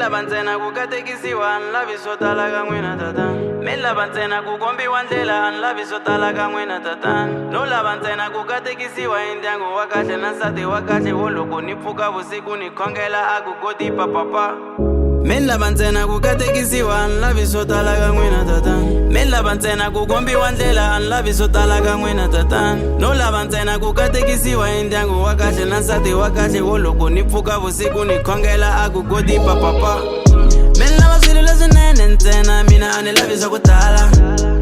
Mela bantsena kukatekisiwa anlavi swo tala kan'we na tatana. Mela bantsena ku kombiwa ndlela anlavi swo tala kan'we na tatana. No lava ntsena kukatekisiwa hi ndyangu wa kahle na nsati wa kahle wo loko ni pfuka vusiku ni khongela a ku koti papapa. Mela bantsena kukatekisiwa anlavi swo tala kan'we na tatana. Mela bantsena ku kombiwa ndlela anlavi swo tala kan'we na tatana. No lava ntsena kukatekisiwa hi ndyangu wa kahle na nsati wa kahle wo loko ni pfuka vusiku ni khongela a ku koti papapa. Mina lava swilo leswinene ntsena mina a ni lavi swa ku tala.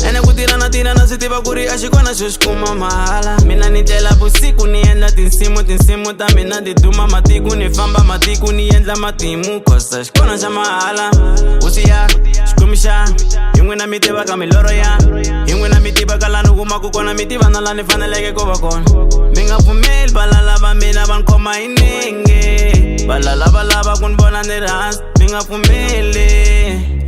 Ene ku tirha na swi tiva ku ri a xi kona xo xi kuma mahala. Mina ni tlela vusiku ni endla tinsimu ta mina ti duma matiko ni famba matiko ni endla matimu kosa xi kona xa mahala. Hosi ya xikwembu xa hi n'wina mi tivaka milorho ya hi n'wina mi tivaka laha ni kumaku kona mi tiva na laha ni faneleke ku va kona. Mi nga pfumeli valala va mina va ni khoma hi nenge. Valala va lava ku ni vona ni ri hansi mi nga pfumeli.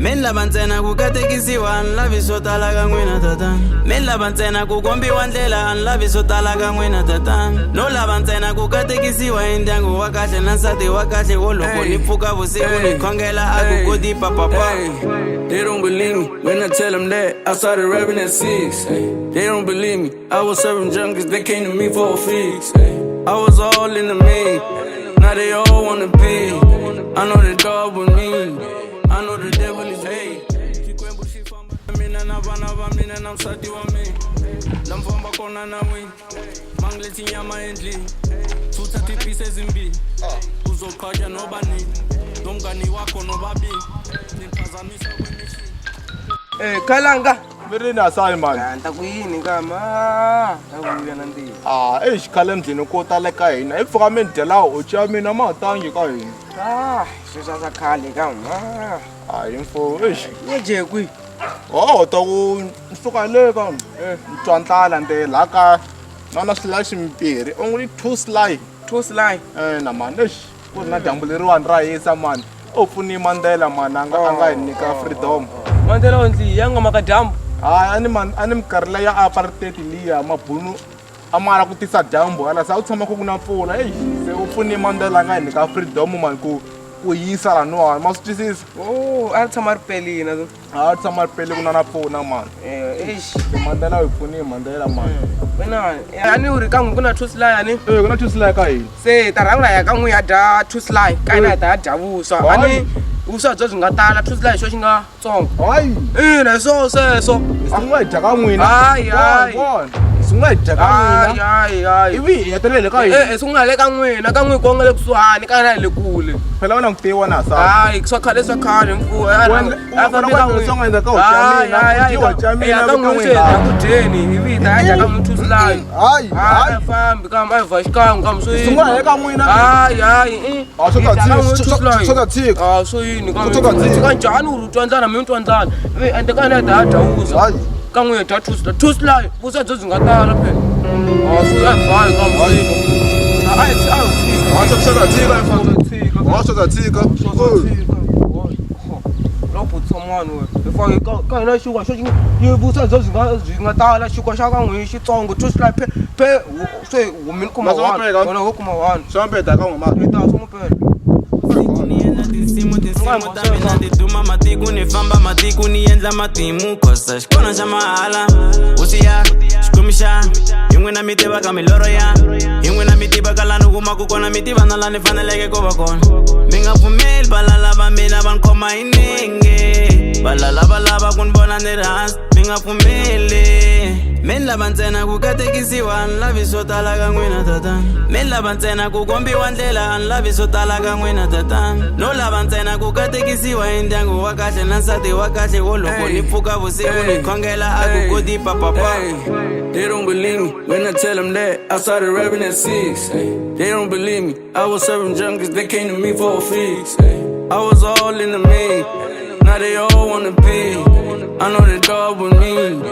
Mi lava ntsena ku katekisiwa a ni lavi swo tala kan'we na tatana. Mi lava ntsena ku kombiwa ndlela a ni lavi swo tala kan'we na tatana. No lava ntsena ku katekisiwa hi ndyangu wa kahle na nsati wa kahle wo loko ni pfuka vusiku ni khongela a ku koti papapa. They don't believe me when I tell them that I started rapping at 6. They don't believe me, I was serving junkies, they came to me for a fix. I was all in the main, now they all wanna be. I know the dog with me, I know the devil is hate. Mina na vana va mina na msati wa mina la mfamba kona na wini mangleti nyama endlini futha tipise ezimbili uzokhaja nobani nomngani wakho nobabili niphazamisa kwemishini. Kalanga Miri na sai man. anta kuyini kama takuya nandini. Xikhale mbyini ko tale ka hina i pfuka mi dyela ochi ya mina ma hatangi ka hina. Sweswa swa khale kama Hayi mfo yeje kwi ta ku suka le ka ntwantala nte la ka na slash mbirhi only 2 slide. 2 slide Na man ku na dyambu leriwani ra hisa man u pfuni Mandela man a nga hi nyika freedom. Mandela ondli yanga makadambu. Ani minkarhi leya apartheid liya mabunu amala ku tisa dyambu ala sa u tshama ku na mpfula se u pfuni Mandela a nga hi nyika freedom man ku yisa laniwani ma swi twisisa. A tshama ri pelini na A tshama ri pele ku na pfuna man. Mandela u pfuni Mandela man. Wena ani uri ka n'we ku na 2 slide ani. Ku na 2 slide ka hina. Se tarangula ya ka n'we ya dya 2 slide ka ina ta dya vuswa ani vuswa byo byi nga tala 2 slide xo xi nga tsongo. Hayi Ina sweswo swi nga hi dya ka n'wina. Hayi swi nga hi dya ka n'wina. hayi Ivi hi hetelele ka hina. swi nga le ka n'wina ka n'we ko nga le kusuhani ka ina le kule. Phela wena ku tiwa na sa. Hayi swa khale mfuwo ka kudyeni ivi ta ya dya ka n'we 2 slide. Hayi Fambi kama a va xikan'we kama swo swi nga hi ka n'wina. hayi Swo ta tshika. swo yini ka njhani uri u twa ndlala mi twa ndlala ivi ende ka ina ta dya vuswa ka n'we dya 2 slide vuswa byo byi nga tala phela swi ya fani kama Swo ta tshika. Loko tsomani we ka hina xinkwa xo yi vuswa byi nga tala xinkwa xa ka n'we xitsongo 2 slide phe se humini kuma 1 wena wo kuma 1 Swa mpeta ka n'we i ta swi n'wi pela. Ni endla tinsimu ta mina ti duma matiko ni famba matiko ni endla matimu kosa xi kona xa mahala. Hosi ya xikwembu xa hi n'wina mi tivaka milorho ya hi n'wina mi tivaka laha ni kumaku kona mi tiva na laha ni faneleke ku va kona. Mi nga pfumeli valala va mina va ni khoma hi nenge. Valala va lava ku ni vona ni ri hansi mi nga pfumeli. Mi lava ntsena ku katekisiwa a ni lavi swo tala ka n'wina tatana. Mi lava ntsena ku kombiwa ndlela a ni lavi swo tala ka n'wina tatana. No lava ntsena ku katekisiwa hi ndyangu wa kahle na nsati wa kahle wo loko ni pfuka vusiku ni khongela a ku koti papapa. They don't believe me when I tell them that I started rapping at 6. They don't believe me, I was serving junkies, they came to me for a fix. I was all in the main, now they all wanna be. I know the dog with me,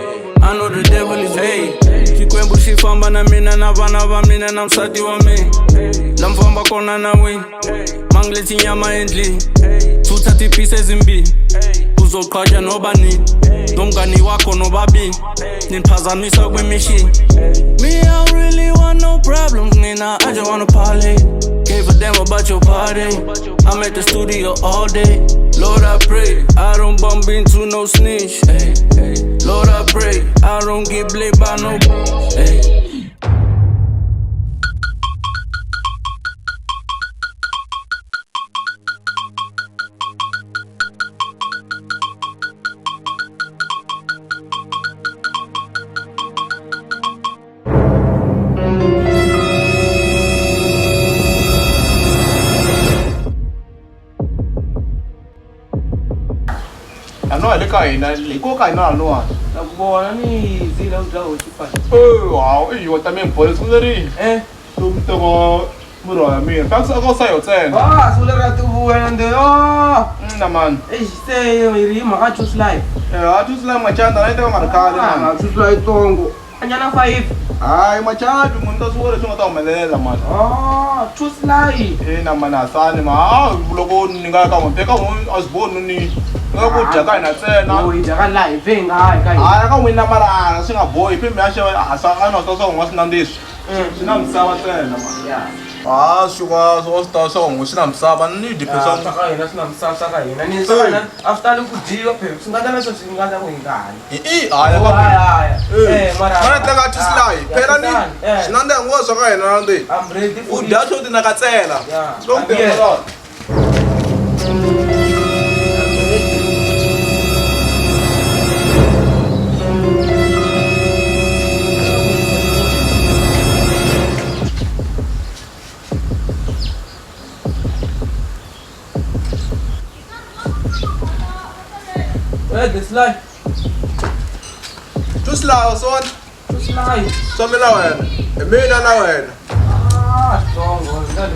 I know the devil is hate. Xikwembu xi famba na mina na vana va mina na msati wa mina la mfamba kona na wini mangleti nyama endlini futha tipise ezimbili uzoqhatshwa nobani nomngani wakho nobabini niphazamisa kwemishini. Me, I don't really want no problems, nina, I just wanna parlay. Gave a damn about your party. I'm at the studio all day. Lord, I pray I don't bump into no snitch. Hey, hey. Lord, I pray I don't get played by no. Hey. Ano le ka ina le ko ka ina no. Nakubona ni zila udlawo chifana. Wow, yo también por eso ri. Tu to muro a mí. Pasa cosa yo tsena. Sulera tu buende. Na man. Say iri maka choose life. Choose life machanda na ita markale man. Choose life tongo. Anyana 5. Ai machanda mundo suore tunga ta umelela man. Choose life. Na mana sani ma. Logo ninga ka mo peka mo asbonu ni. Ngako jaka ina tsena. Jaka live ngai kai. Ka wina mara singa boy pe me asha asa ano to so ngwas nandis. Sina msaba tsena man. Yeah. Shuwa so sta so ngusina msaba ni depression. Saka ina sina msaba ina ni sana after lokujiwa pe singada meso singada wingani. Mara tlaga tislai. Phela ni sinande ngoso ka ina nande. I'm ready for Uda cho tina ka tsela. Yeah. Long time lo. This life. Just la son. Just life. So me la wen. E me na la wen. Strong. That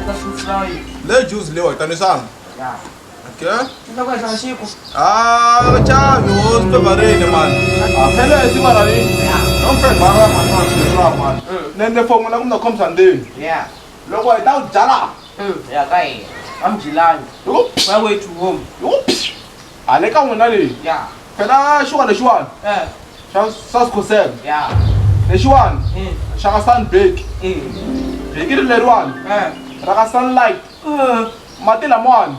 is life. Le juice le wa tani sam. Yeah. Okay. Ina kwa sana shiko. Cha yo spe bare ne man. Phela si mara ni. Non friend mara man si la man. Nende fo mo na kumna kom sande. Yeah. Lo wa ta jala. Yeah, kai. I'm Jilani. Oops. My way to home. Oops. Ale ka mo na le. Yeah. Phela shuwa le shuwa. Sas ko sem. Yeah. Le shuwa. Shaka stand bake. Bake le rwan. Raka sunlight. Matela mon.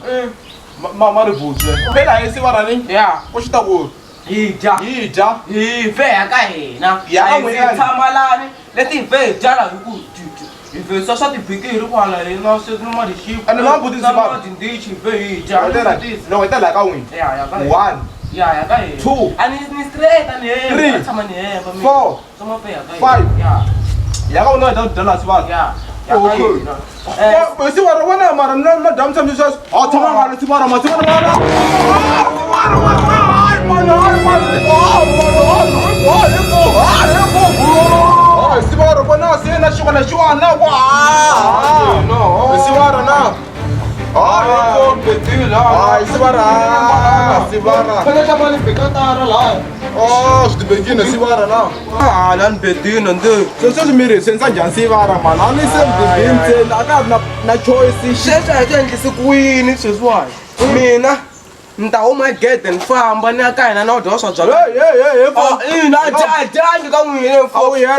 Ma revuze. Phela esi wara ni. Yeah. Ko shita ko. Ija. Ve kai na. Ya mo ya. Tamalani. Leti ve jala ku. Ife sasa ti pike ru kwala le na se no ma di ship. Ano lang budin sa ba? Hindi chi ve ija. No, ita la ka win. Yeah, kai. 1. Yeah, kai. 2. Ani ni straight ani. 3. Sama ni ba mi. 4. Sama pe kai. 5. Yeah. Ya ka no ita dala si ba. Yeah. Okay. Si wara wana mara na dam sam Jesus. Tama ngala si wara ma si wara ngala. Si wara wana si na shuka na shuka na wa. Si wara na. Sibara. Kaya siya mali pekatara la. Sti begina Sibara na. Lan bedin ande. So mire senza jan Sibara man. Ani sem begin aka na choice. Shesha nje sikuwini sezwayo. Mina ntauma get and famba ni aka ina no doso jalo. Ina ja ka ngwini fo. Ya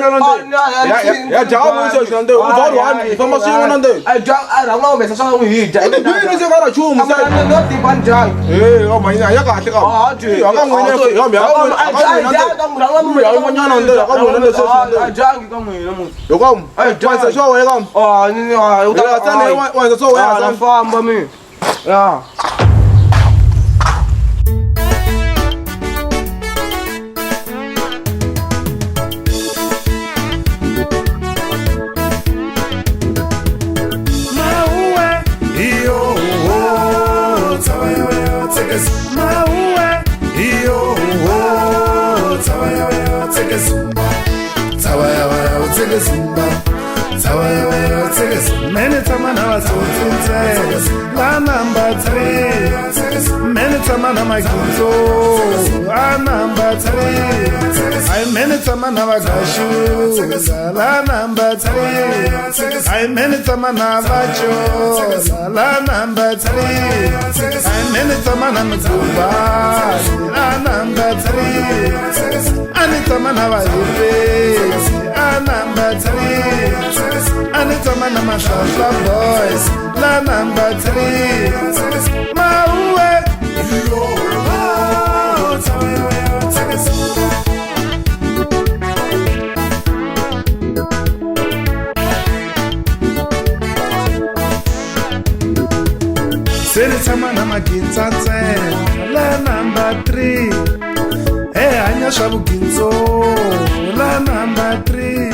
jamu so shande. Uboru ani fama si nande. Ara ngwa mesa sa ngwi ja. Ni se bara chumu sa. No ti banja. O manya ya ka tika. Aka ngwini yo mi Minutes Samana Makinzo, number 3. I many Samana Vagashu, la number 3. I many Samana Vacho, la number 3. I many Samana Mazuba, la number 3. Anitamana Vajuve, number 3. Anitamana Mashala Boys, la number 3. Maue. Seni samana magintsatse la number 3. Hey anya shabuginzo la number 3.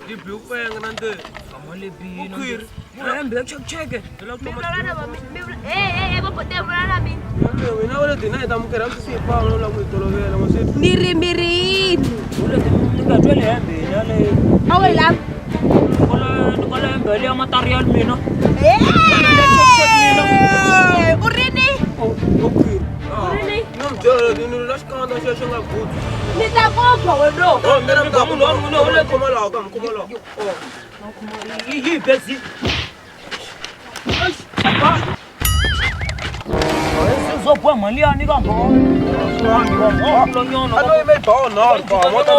Di blue nande. Amale bi no. Ram be check. Hello to. Wena wala dinai tamu keram si pa no la muy tolo vela mo se. Miri. Wala dinga jole ambe nale. Awela. Kola mbele material mino. Urini. Okay. Urini. No jole dinu las kanda se shanga gut. Nita koko weno. Oh, meram da mu no wala komala kam komala. Oh. Yi bezi. Apa? Zo boa mali ani ga bo. Ano me bo no bo mo to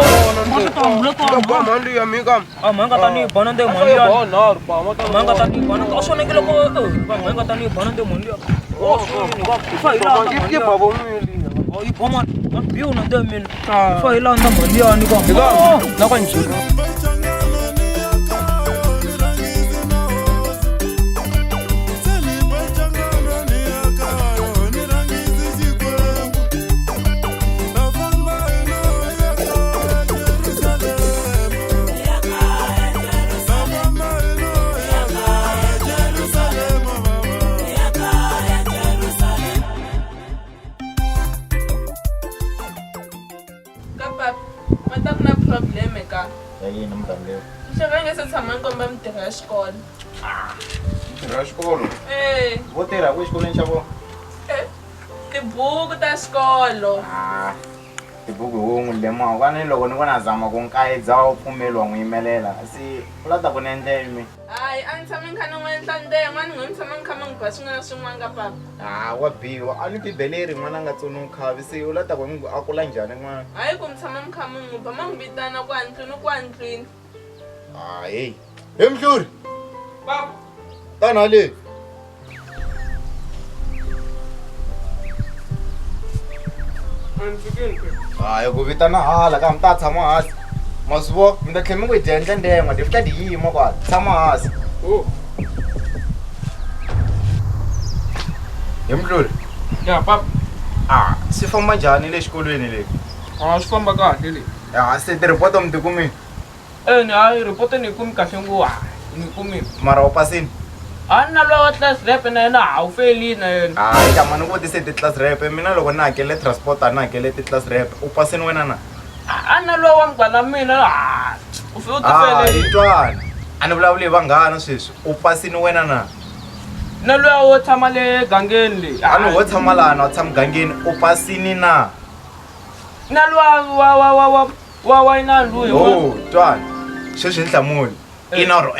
no. Bo mali ami kam. Manga tani banande mali. Bo no bo mo to. Manga tani banande oso ne kilo ko. Manga tani banande mali. Oh, ni ga fa ila. Ki bo mali. Oh, I bo man biu na de min. Fa ila na mali ani ga. Na kan chi. Escola. Ei, Vou ter a escola em Chavô. de buco da escola. Tibuku ngulema kwani loko ni vona zama ku nkayedza wa pfumelwa n'wi yimelela se u lava ku ni endlela mi Ai, a ni tshama ni kha ni n'wi endla ndenga, ni n'wi tshama ni kha ni ba swin'wana na swin'wana ka papa. wa biwa a ni bibele ri n'wana nga tsoni khavi se u lava ku n'wi akula njhani n'wana Hayi ku mi tshama mi kha mi n'wi ba, ma n'wi vitana ku andlwini. hey Mhluri Papa. tana le ku vitana hala ka mi ta tshama hansi ma swi vo mi ta tlhela mi n'wi dyendla ndenga ti fika ti yima kwala tshama hansi Mhluri Ya papa. swi famba njhani le xikolweni le Swi famba kahle le. se ti-report mi ti kumini Ni hayi report ni kumi kahle ngopfu. Ni kumi. mara u pasini A na lowa class rep na yena a wu feli na yena. hayi kama ni vutise ti-class rep mina loko ni hakele transport a ni hakele ti-class rep u pasini wena na A na lowa mugana mina u fe u ti fele. hi twani a ni vulavuli hi vanghana sweswi u pasini wena na Na lowa wo tshama le gangeni le. a ni wo tshama laha na u tshama gangeni u pasini na Na lowa wa ina luyi. twani sweswi ni hlamuli ina or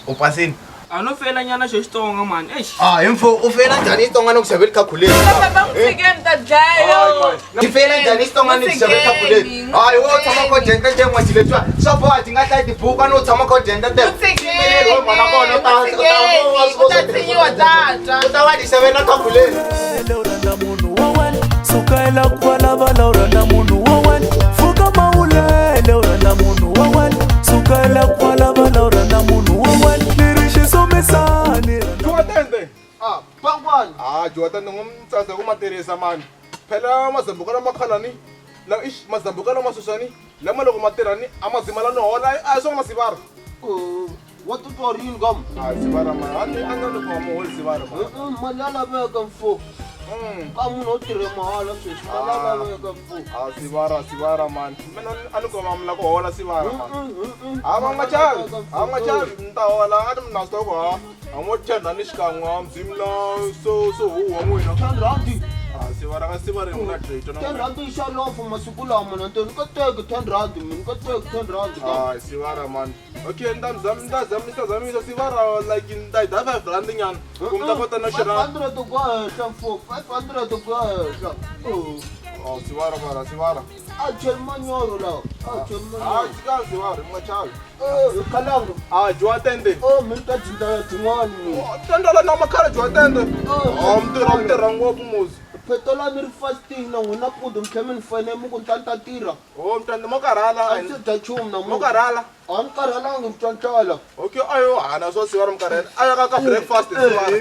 u pasini A no fela nyana xo Xitsonga mani. Eish. hi mfo u fela njhani xitsonga ni ku xaveli calculator Papa n'wi fikeni ta dlayo. ti fela njhani xitsonga ni ku xaveli calculator hayi wo tshama ko dyendla nden'wa xi leswiwa swa boha ti nga hlayi tibuku a ni u tshama ko dyendla U ta tsinyiwa data. u ta va ti xavela calculator Laura munhu wa wena sukela kwalava Laura na munhu wa wena fuka maule Laura munhu wa wena sukela kwalava Laura na munhu wa wena lirishisomesani Juwatende pangwani Juwatende ngumtsatsa kumatirisa mani phela mazambuka lamakhalani la ish mazambuka lamasusani lama loko matirhani amazimala no hola a swona sivara What the fuck are you gum? sivara mani ani anga loko mo hol sivara Malala veka mfo. ka munhu wo tirhe mahala sweswi va lava veka mfumo sivara man mina a ni koma mla ku hola sivara man a nga chavi ni ta hola a ni mina swi ku a ngo tenda ni xikan'we a mzimla so huwa n'wina 10 rand sivara ka sivara yi na trade na 10 rand yi xalofu masiku lama na ntoni ka teki 10 rand mini ka teki 10 rand sivara man okay ni ta zamisa sivara like ni ta yi da 5 rand nyana ku mi ta kota no xirha 500 ku hehla mfumo 500 ku hehla sivara a cheli manyoro lawa tsika sivara i nga chavi kalanga juwa tende mini ta dzinda tin'wani tendela na makhala juwa tende mi tirha ngopfu muzi phetola mi ri fasting na n'wina pudu mi tlhe mi ni fane mi ku ntanta tirha mtende mo karhala a swi dya nchumu na mo karhala a ni karhalangi mtwantlala okay ayo hana swo sivara mi karhela a ya ka breakfast sivara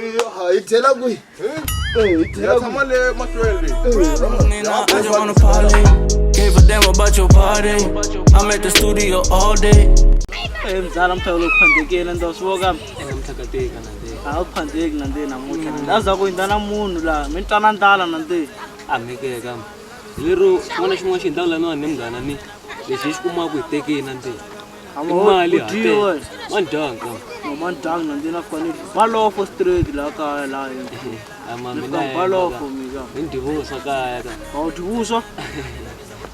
hi byela kwihi ya tshama le mahlweni I just wanna party. Gave a damn about your party. I'm at the studio all day. mzala mtholo ukuphandekile ndo sivoka emthakateka nande awuphandeki nande namuhla ndaza kuyindana munhu la mintana ndala nande amikeka lero xin'wana xin'wana xi ndla lana ni munghana ni lexi xi kumaku hi tekeni nande imali hate mandanga mandanga nande na fani balofo straight la kaya la ama mina balofo mika ndivusa kaya ka awu divusa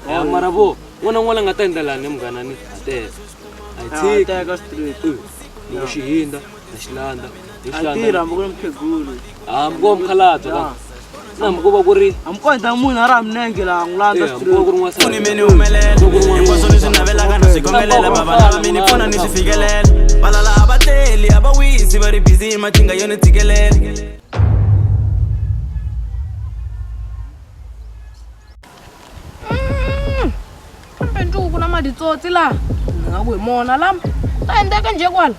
ya marabo wona nga ta ndla ni munghana ni ate I teka straight loko xi hinda na xilanda tirha mbuku mkhegulu mbuku mkhalabyo ka na mbuku va ku ri amkonda munhu a ra minenge laha ngulanda straight Uni mini umelela hinkwaswo ni swi navelaka na swi komelela vavanava mi ni pfuna ni swi fikelela valala a va teli a va wisi va ri busy hi machinga yo ni tshikelela kambe ntuku na maditsotsi laha ngaku hi mona lama ta endeka nje kwala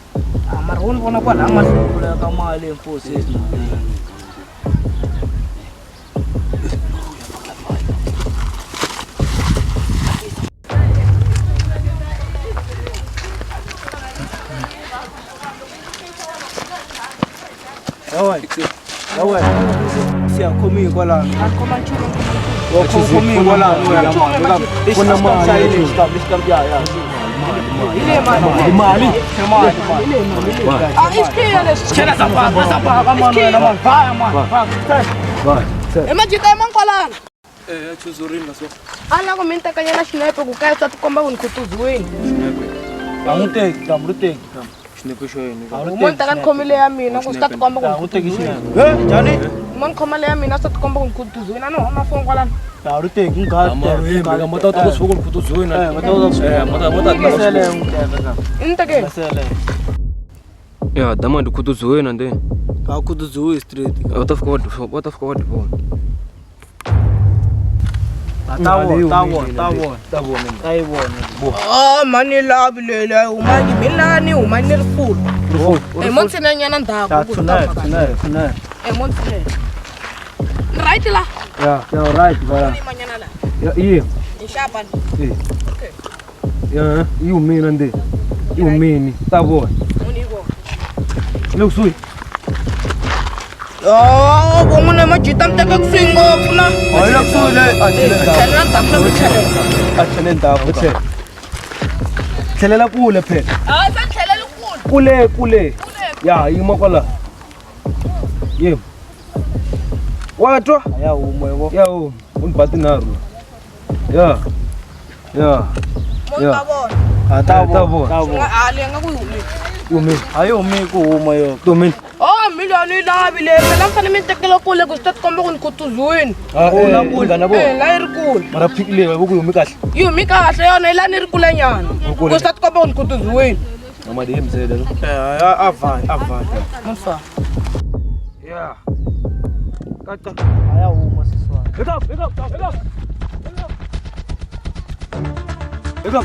mara wo ni vona kwala mahluleka mali emfosini Yawe siyakhomi kwala akhoma nchumu wakhomi kwala kuna mali imali isikhiya emajika emankwalana chuzurini laso alako mi ni tekanyana xinepe ku kaya swa tikomba ku ni khutuziwini anguteki kamruteki xinepe xo yini mo ni teka ni khomile ya mina ku swi ta tikomba ku ni khutuziwini njhani mo ni khoma le ya mina swi ta tikomba ku ni khutuziwini a ni homa foni kwalana Aruteki ngaka mata kusuka kutuzoina inteke ya dama kutuzoina nde ka kutuzoe straight utafika what phone mani lavilele umangi milani umani rifulu montsine nyana ndaku montsine right la yeah right bara yeah Inshaban. Okay. Yeah, you mean and you mean tabo. Unigo. Look sweet. Muna majitam teka kusingo kuna. Look sweet. Chalan tapla bichale. Chalan tapla. Chalela pule pe. San chalela Kule. Ya, imakola. Yep. Wato? Ya umwewo. Ya unpati naru. Ya. Tabo. Alenga kuyumi. Yumi. Ayo mi ku uma yo. Tumin. Milioni labile. Pelang sana min tekelo kule gustat komba kun kutuzuin. Na bo. La irkul. Mara pikile ba ku yumi kahle. Yumi kahle yona ilani irkule nyana. Gustat komba kun kutuzuin. Mama de mzede. Ava. Mfa. Ya. Kata. Aya uma siswa. Pick up.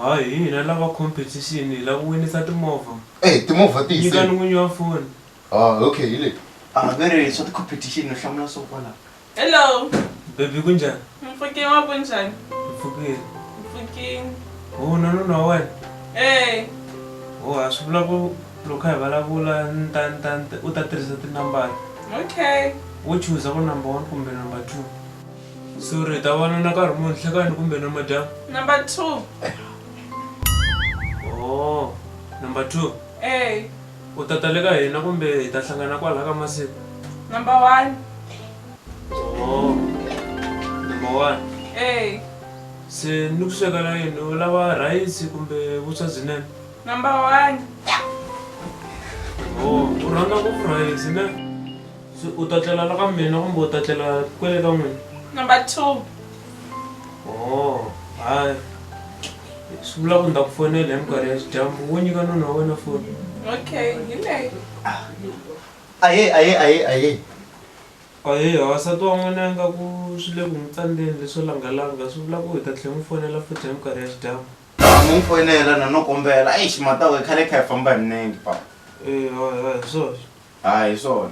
hayi hina lava competition hi lava ku winisa timovha timovha ti nyika ni n'winyi wa foni okay yile vere swa ti-competition no hlamula so kwala Hello. bebi kunjani Mfukini wa kunjani? mpfukile Mfukini. nuna wa wena A swi vula ku loko hi vulavula u ta tirhisa tinambara Okay. wo chuza ku number 1 kumbe number 2 so ri ta vona na nkarhi muni nhlekani kumbe namadyambu Number 2. number 2 A u ta tale ka hina kumbe hi ta hlangana kwalaha ka masiku Number 1. number 1 A se ni ku swekela yini u lava rhayisi kumbe vuswa byinene Number 1. u rhandza ngopfu rhayisi ne se u ta tlela la ka mina kumbe u ta tlela kwele ka n'wina Number 2. hayi swi vula ku ni ta ku fonela hi minkarhi ya xidyambu wo nyika nuna wa wena foni Okay. Yile. aye ahe wasati wa n'wina nga ku swi le ku n'wi tsandzeni leswo langalanga swi vula ku hi ta tlhela n'wi fonela futhi hi minkarhi ya xidyambu mi n'wi fonela na no kombela ximatawe khale kha hi famba hi milenge papa hayi swoxe hayi swona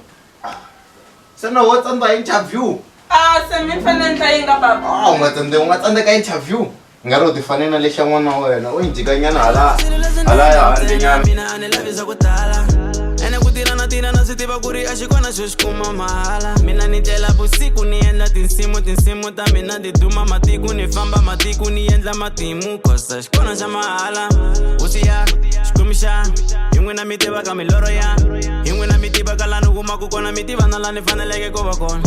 se no wo tsandza hi interview Se mi fanele ndlayinga baba. u nga tsandzeka interview nga ri u ti fanele na lexa n'wana wa wena u yi jikanyana hala ya handlenyana mina a ni lavi swa ku tala ene ku tirha na swi tiva ku ri a xikona xo xi kuma mahala mina ni tlela vusiku ni endla tinsimu ta mina ti duma matiko ni famba matiko ni endla matimu kosa xikona xa mahala hosi ya xikwembu xa hi n'wina mi tivaka milorho ya hi n'wina mi tivaka laha ni kumaku kona mi tiva na laha ni faneleke ku va kona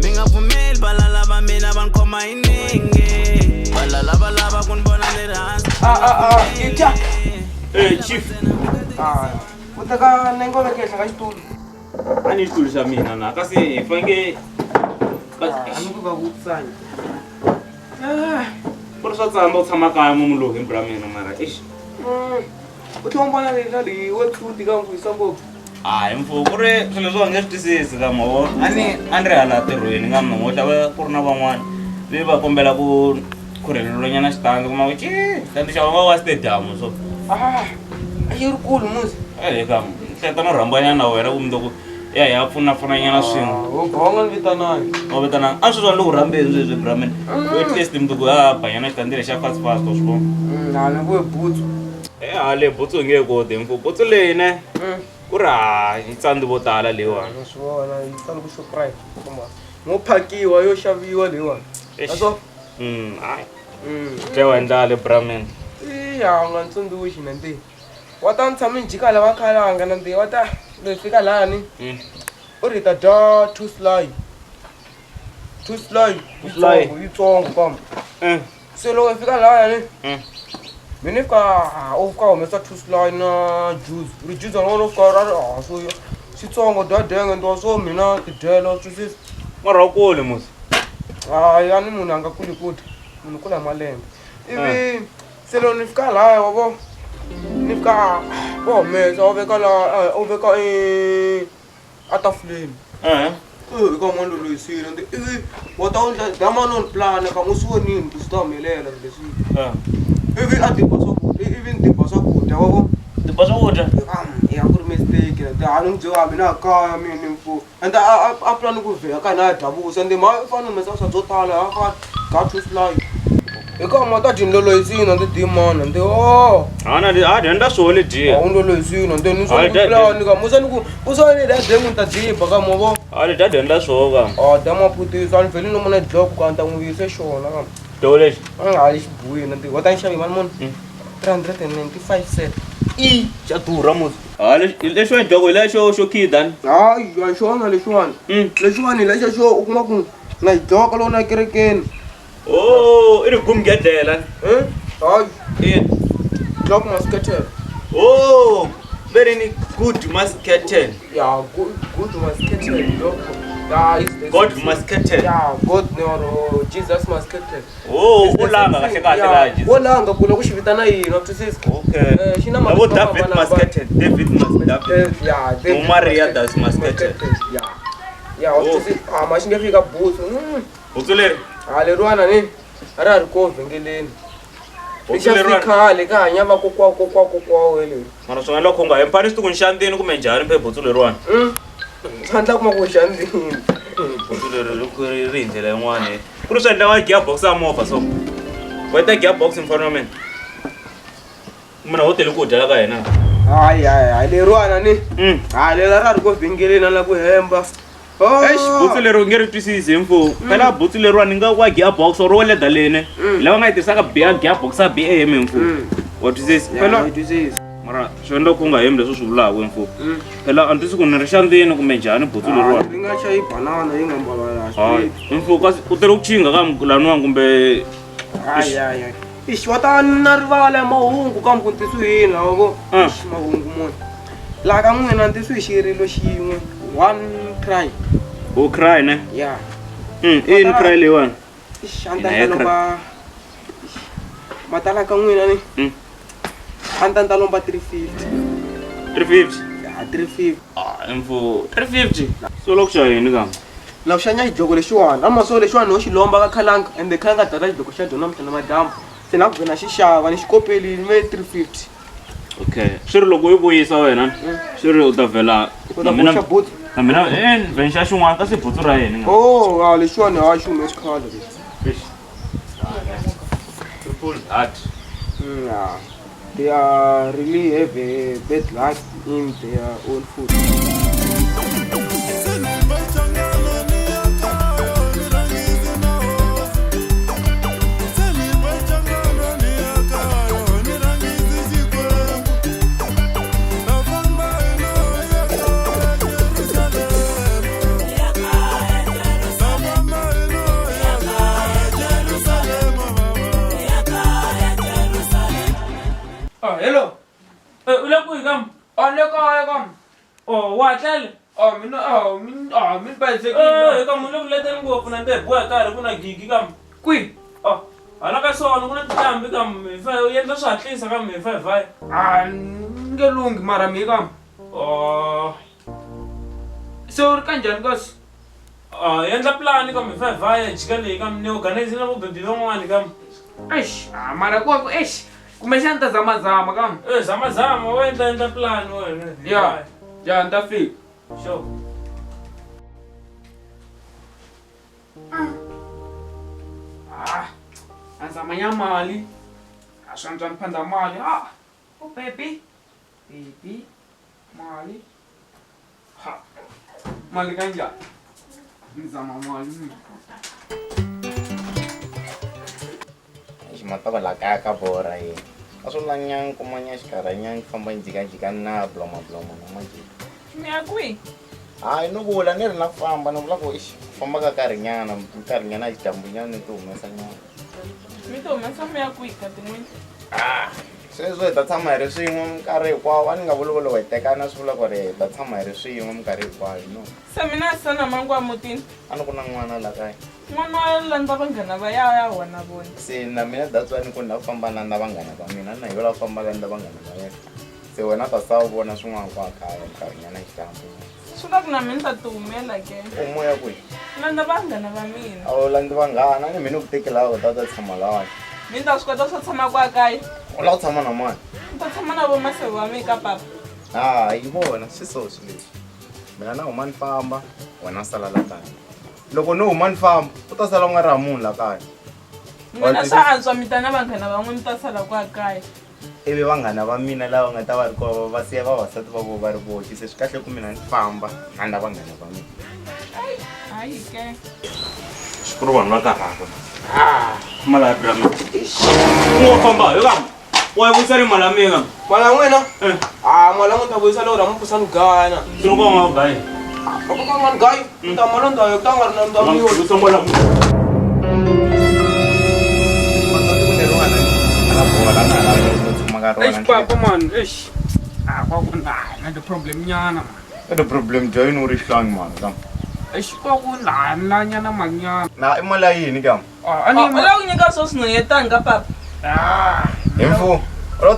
mi nga pfumeli valala va mina va ni khoma hi nenge valala va lava ku ni vona ni ri hansi chief u teka nengove ke ehenhla ka xitulu a ni xitulu xa mina na kasi hi faneke a ni ku va vutisanya ku ri swa tsamba u tshama kaya mo muloheni bra mina mara exi u tlhela u vona lela leyi wo tluti ka n'wisa ngopfu hayi mfuwo ku ri swilo swo nge swi twisisi ka mavona a ni ri hala tirhweni nga mina ngo hlava ku ri na van'wana leyi va kombela ku khurhelelonyana xitandi kuma ku xitandi xa vanga wa stadium so yi ri kulu musi eka hleta no rhambanyana na wena kumbe ku ya hi ya pfunapfunanyana swin'we bonga ni vitanani o vitananga a swi swa ni ku rhambeni sweswi bramini at least mnduku ya banyana xitandi lexa fast fast o swi vona ni kuve butsu hale butsu nge koti mfu butsu leyi ne ku ri yi tsandi vo tala leyiwani swi vona yi tsandi ku shoprite mo phakiwa yo xaviwa leyiwani aso hayi tlewa hi ndlala bramini iya u nga ni tsundzuxi nanti wa ta ni tshame ni jika lava khalanga nanti wa ta loyi fika lahani u ri ta dya two sly yitsongo kambe se loko hi fika lahani mi ni fika u fika humesa two sly na juice ri juice an'wana u fika ra ri so xitsongo dyadenge ntiwa swo mina tidyelo twisisi mara wa kule musi ya ni munhu a nga kuli kuti munhu kula hi malembe ivi se loko ni fika lahaya wa vo ni fika va humesa u veka u veka atafuleni eka n'wana loloyisile ndi ivi wa ta undla damanoni plan ka n'wi swi vonini ku swi ta humelela leswi ivi a diba swakudya ivi ni diba swakudya wa vo diba swakudya ya ku ri mistake ende a ni n'wi byiwa mina kaya mini mfu ende a plan ku vhela ka hina ya davusa ende ma fane humesa swa byo tala a ka got to fly eka ma ta dini loloyisile ndi dimana ndi a dyenda swo le dya a wu loloyisile ndi ni swa plan ka musa ni ku usone le demu ta diba ka mo vo a le dyenda swo ka dama putisa ni vheli no mona dloko ka ta n'wi yise xona ka do lexi a nga hali xibuyi ndi wa ta nxavi mali muni 395 cent xa durha musi lexi wa dloko hi lexo xo khidani hayi a xona lexiwani lexiwani lexa xo u kuma ku na hi dloko loko na kerekeni i ri gumgedlela hayi dloko masketel very good musketel ya good masketel dloko God musketel god or Jesus musketel u langa kahle kahle la Jesus wo langa ku loko xi vitana yini wa twisisa xi na vo David musketel David musketel Maria das musketel ya wa twisisa ma xi nge fika butsu butsu leri leriwana ni a ri ko vhengeleni khale ka hanya vakokwa wele mara swin'wana loko u nga empani xituku ni xandini kumbe njhani mpe botsu leriwani handla kuma ku xandini botsu leri ri hi ndlela yin'wana ku ri swi endla gearbox ya movha so weta gearbox mfana mina ho tele ku dyela ka yena hayi leriwana ni lela ra ri ku vhengeleni la ku hemba botsu leri u nge ri twisisi mfu phela botsu leriwani nga wa gearbox or leda lene lava nga yi tirhisaka gearbox a BAM mfu wa twisisi phela mara swi endla ku nga hemi leswi swi vulaka mfu phela a ni twisi ku ni ri xandini kumbe njhani botsu leriwani ri nga xayi banana yi nga mbalala mfu kasi u tirhi ku chinga ka mulaniwani kumbe wa ta na rivala mahungu kambe ku ntiswihini loko mahungu muni laha ka n'wina ntiso hi xirilo xin'we one cry o cry ne ya ni cry leyiwani a ni ta lomba matala ka n'wina ni a ni ta lomba 350 ya 350 mfu 350 so loko xa yini kambe loko xa nya xidloko lexiwani a maso lexiwani no xi lomba ka khalanga ende khalanga data xidloko xa dyona mhla na madyambu se na ku vhena xi xava ni xikopelini me 350 okay swi ri loko u yi vuyisa wena swi ri u ta vhela na mina vheni xa xin'wana ka botsu ra yena lexiwani ha xi humesi khale they are really have a bad luck in their own food. Hello. Ule kuyi kam? Le kaya kam. Wa tlele? Min bayisekile. Kam ule kuleteni ngopfu na nte boya karhi ku na gigi kam. Kwi? Hala ka swona ku na tintambi kam mi fa u endla swi hatlisa kam mi fa hi. Nge lungi mara mi kam. Se u ri kanjhani kasi? Endla plani kam mi fa hi jika leyi kam ni organize na vubebi van'wani kam. Mara ku kumbexani ta zamazama kam. Zamazama wa endla plani wena. Ya ni ta fika. Sure. A zamanya mali. A swi antswa ni phanda mali. Baby mali. Mali kanjhani? Ni zama mali. Matava la kaya ka bora ye a swi lanyang kumanya xikarhanyang famba njikajika na bloma na majika mi ya kwi hayi no vula ni ri na famba ni vula ku famba ka nkarhinyana a xidyambunyana ni ti humesa nyana mi ti humesa mi ya kwi ka tin'wini sweswo hi ta tshama hi ri swin'we minkarhi hinkwawo a ni nga vuli ku loko hi tekana swi vula ku ri hi ta tshama hi ri swin'we minkarhi hinkwayo no se mina sana mangu wa mutini a ni ku na n'wana la kaya n'wana wa landza vanghana va ya wona vona se na mina that's why ni ku ni lava ku famba na vanghana va mina na hi yo lava ku famba landza vanghana va yena se wena ta sa u vona swin'wana kwa kaya nkarhinyana xitambu swi la ku na mina ta ti humela ke moya kwihi landza vanghana va mina a wu landzi vanghana ni mina ku tekela u ta tshama lawa mina ta swi kota swo tshama kwa kaya u lava ku tshama na mani ni ta tshama na vo maseve wa mi ka papa hi vona swi so swi leswi mina na huma ni famba wena sala la kaya loko no huma ni famba u ta sala u nga ri ha munhu la kaya mina swa antswa mi ta na vanghana van'we mi ta sala kwa kaya ivi vanghana va mina lava nga ta va ri kova va siya vavasati va vo va ri voxe se swi kahle ku mina ni famba na na vanghana va mina hayi ke ku ri vanhu va karhaka malabrami ngo famba yo kam wa vuyisa ri mala mina mala n'wina mala n'wi ta vuyisa loko ra mupusani gaya na swi ngo ma bayi loko ka nga ni gayi ni ta mala ndayo ka nga ri na ndayo yo sombola papa man kwaku na the problem nyana the problem join u ri hlangi mani kam kwaku la nyana manyana na i mali ya yini kam la ku nyika swo swin'wenyetani ka papa himfu lo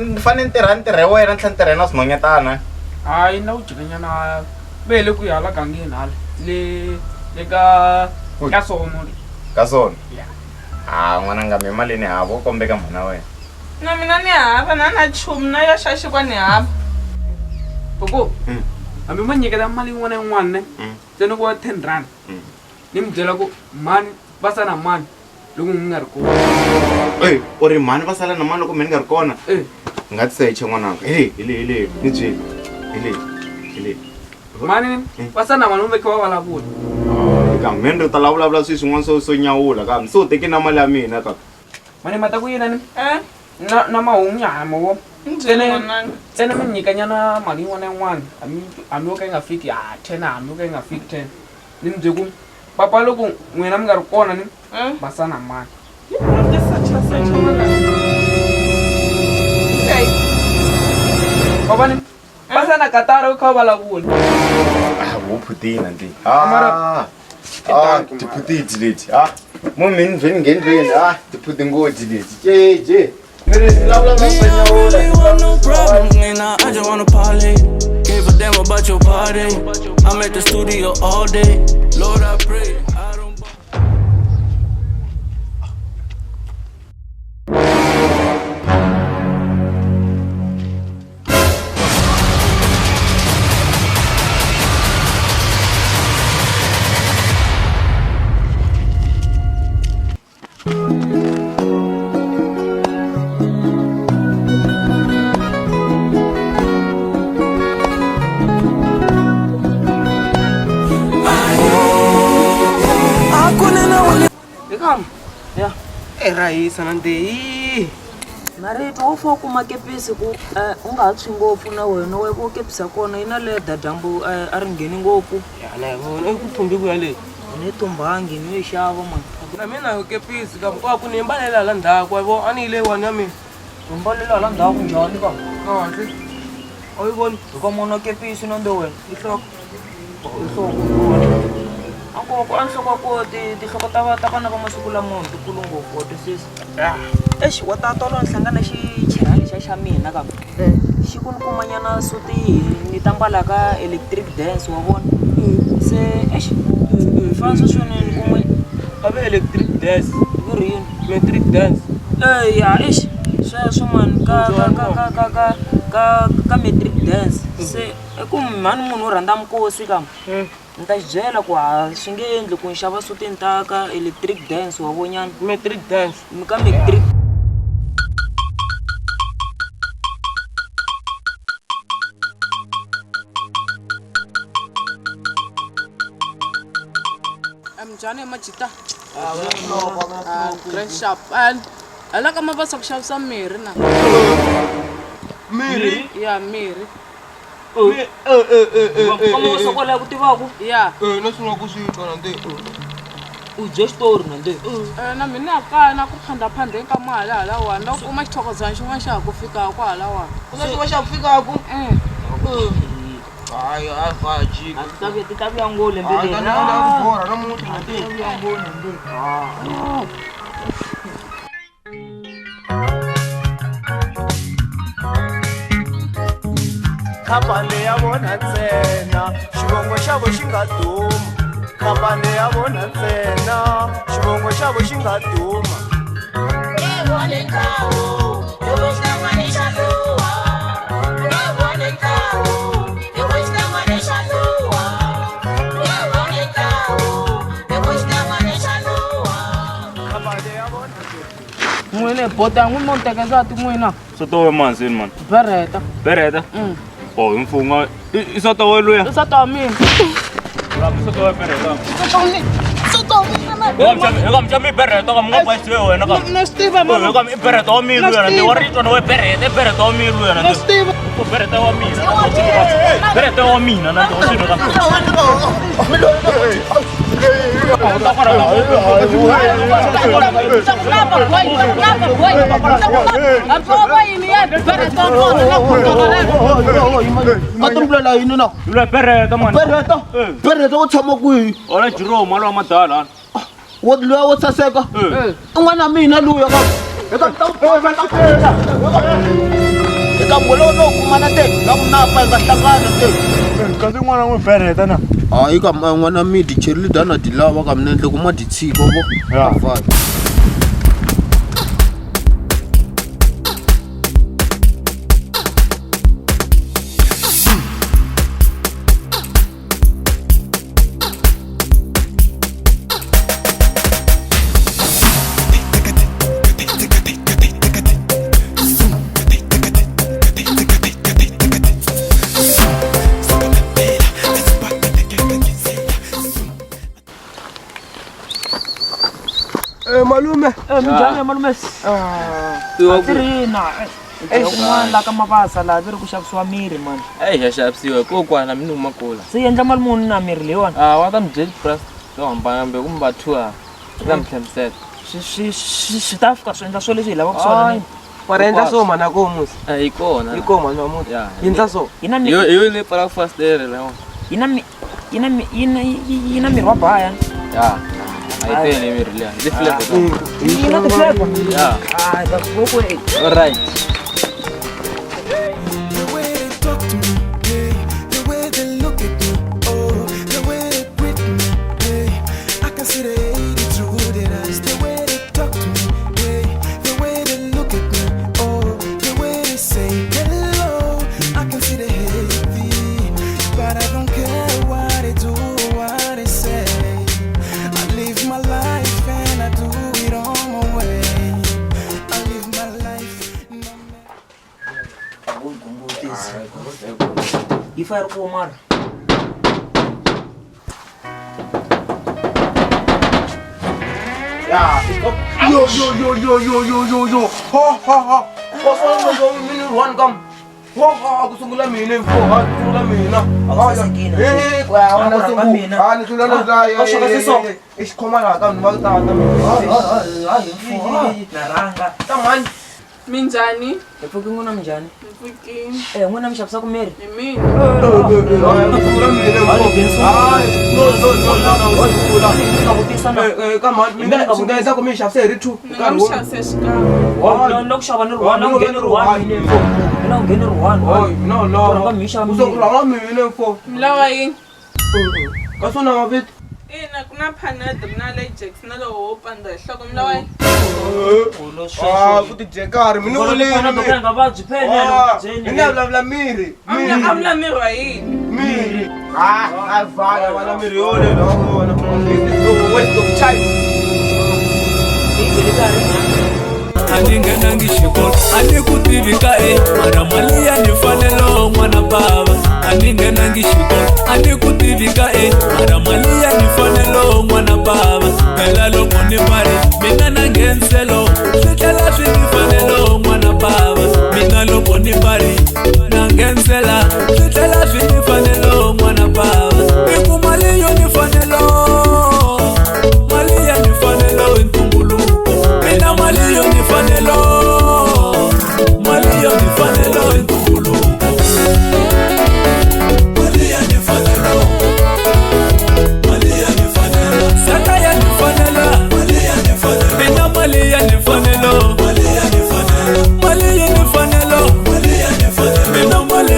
ni fanele ni tirha ntirho wa wena ni tlhela ni tirha na swin'wenyetana hayi na ku jikanyana ve le ku yi hala gangeni hala le ka sono ka sona n'wananga mi mali ni hava u kombeka mhana wena na mina ni hava na chumu na yo xaxikwa ni hava Boko, hambi mo nyiketa mali yin'wana na yin'wana ne se ni ko 10 rand ni mi byela ku mani va sala na mani loko mi nga ri kona u ri mhani va sala na mani loko mi nga ri kona nga tiseche n'wananga hi leyi ni byeli hi leyi mani va sala na mani u veke va vulavula kambe meni ri tala vulavula swilo swin'wana swo nyawula kambe se u teki na mali ya mina ka mani mata ku yina ni na mahungu nyana mo tsene mi nyikanyana mali yin'wana na yin'wana hambi yo ka yi nga fiki 10 hambi yo ka yi nga fiki 10 ni mi bye ku papa loko n'wina mi nga ri kona ni va sala na mani papa ni va sala na katara u kha u vulavula wo phutina ndi tiphutiti leti mo mini vheni ngendlweni tiphuti ngoti leti jeje I want no problems, man. I just wanna parlay. Gave a damn about your party. I'm at the studio all day. Lord, I pray. I don't. Rahisa nandehi marito wo fa ku makepisi ku u nga ha tshwi ngopfu na wena we ku kepisa kona ina le dadambu a ri ngheni ngopfu yana yona ku thumbi ku yale ni tumbangi ni yo xava man na mina yo kepisi ka kwa ku ni mbalela la ndhaku yabo ani ile wani ya mina mbalela la ndhaku njhani ka hansi oyi voni ka mona kepisi na ndo wena ihloko Ako anhloko ko tihloko ta vana va masiku lamo tikulu ngopfu twisisa exi wa tatolo ni hlangana xirhali xa mina ka xi kulukumanyana suti ni ta mbala ka electric dance wa vona se exi fanso swinene kumwe a ve electric dance ku ri yini electric dance ya exi sweswo mani ka metric dance se ku mhani munhu u rhandza mikosi ka ni ta xi byela ku swi nge endli ku ni xava suti ni ta ka electric dance wa vonyana metric dance ka metric Mjane majita grand shop and ala kama va sa ku xavisa mirhi na mirhi ya mirhi kama u sokola ku tivaku ya na swin'wa ku swi twa nande u dye xitori nande na mina kaya na ku phandaphandeni ka mali halawani loko kuma xithokozana xin'wana xa ha ku fikaku halawani ku na xin'wana xa ku fikaku hayi vajika ti ta vuya ngole mbeleni bora namuntlha ti ta vuya ngole mbeleni khampani ya vona ntsena xivongo xa vo xi nga duma khampani ya vona ntsena xivongo xa vo xi nga duma n'wine bota n'wi mo tekesati n'wina sotowe mansini mani bereta o hi mfunga i sotowe luya i sata wa mina sotowe bereta eka mchami bereta ka mga paisiwe wena ka na stiva mama eka i bereta wa mina luya nande wa ritwa na we bereta wa mina luya nande bereta wa mina bereta wa mina nande wa swino ka matululela yini na lula bereta mani bereta wo tshama kwihi ola jiro malo wa madala luya wo saseka un'wana mina luya eka mbolono kumana te ka munapa nga hlangana te kasi n'wana n'wi bereta na hayi ka n'wana mi di cherilidana di lava ka mina endle ku ma di tshika vo Malume. Minjhani malume? Tirina. Kun'wana la ka mabasa laha ti ri ku xavisiwa mirhi mani. Ya xavisiwa kokwana mi numa kula. Se endla mali muni na mirhi leyiwani? Wa ta mi byeli price to hambana kambe kumbe va 2 eka mi hlamusela. Swi ta fika swi endla swo leswi hi lavaka swona. Wa endla so mana ko musi. Yi kona. Yi kona mani wa muti. Yi ndla so. Yo le pala fastere lawa. Yi na mirhi wa baya. Ya. Ai tele mirhi liya. Yi flavor. Yi na flavor. Ya. That's okay. All right. Ifar ko mar. Ya, stop. Yo. Ha. Kau minum ruan kam. Aku sungguh lah minum. Sungguh minum. Ni sudah dah. Is koma lah kam, mau tahu Naranga. Taman. Minjani? Mfuki nguna minjani? Mfuki. Nguna mshavisa ku mirhi? Mina. Come on, singeza ku mi xavisa hi ri 2. Ngamxavisa xikan'we. Loko xava ni ruhwana u ngheni ruhwana. Mina u ngheni ruhwana. No. Uzokulanga mina mfo. Mlawa yini? Kasona mavito. Ina kuna Panado na Lajex na lo panda hloko mlawa yini? Kuti jekari mina ule. Nga vabyi phela. Mina vulavula mirhi. Amla mirhi wa yini? Mirhi. Vaya wala mirhi yole no. Waste of time. Aningena ngishikolo anikutivikika mara mali ya nifanelo mwana baba aningena ngishikolo anikutivikika mara mali ya nifanelo mwana baba phela loko ni mari mina na ngenselo switlhela swi nifanelo mwana baba mina loko ni mari na ngensela switlhela swi nifanelo mwana baba iku mali yo nifanelo mali ya nifanelo ntumbuluko mina mali yo nifanelo mali yo nifanelo ntumbuluko mali ya nifanelo saka ya nifanelo mina mali ya nifanelo mali ya nifanelo mina mali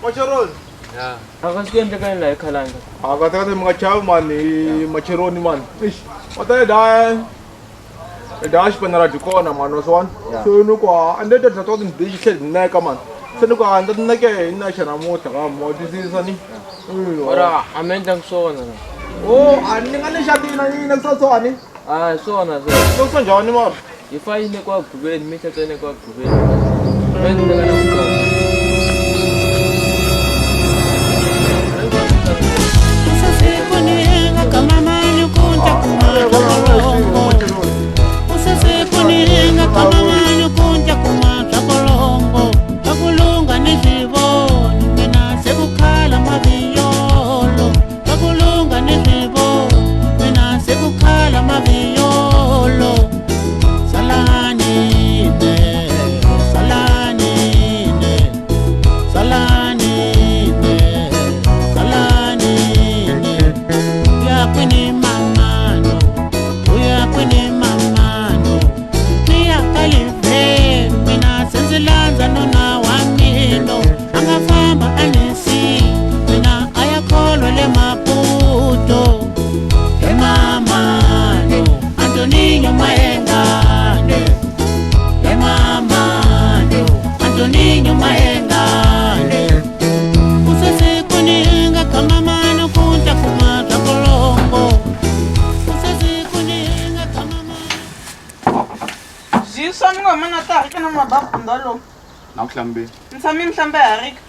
Macheroni. Ya. Akasikia kan la khalanga. Akataka te mga chaw man ni macheroni man. Ish. Mata da. Dash panara dukona man oswan. So no ko ande da to din digital na ka man. So no ko ande na ke ina shana mota ka mo disease ani. Ora amendang so na. Oh, ani ngane shati na ni nagso ani. So na so. No so jani mo. Ifai ne ko kuben mi ta ne ko kuben. Ben da na ko. Usase kunirenga kama manyo kunja kumata kolongo. swami ngoma na ta ka na mababu ndalo. Na kuhlambe. Ntshami mhlambe Harika.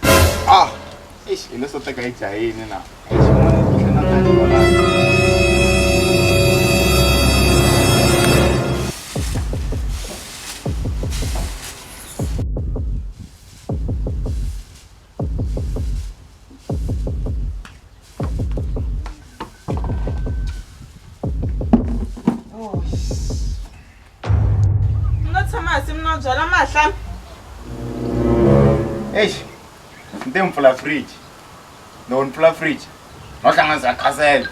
Ah, eish, ile so teka ijayini na. Eish, mwana kuhle na tani wala. Byala mahla. Eish. Nte mpfula fridge. No mpfula fridge. No hlanganisa khasela.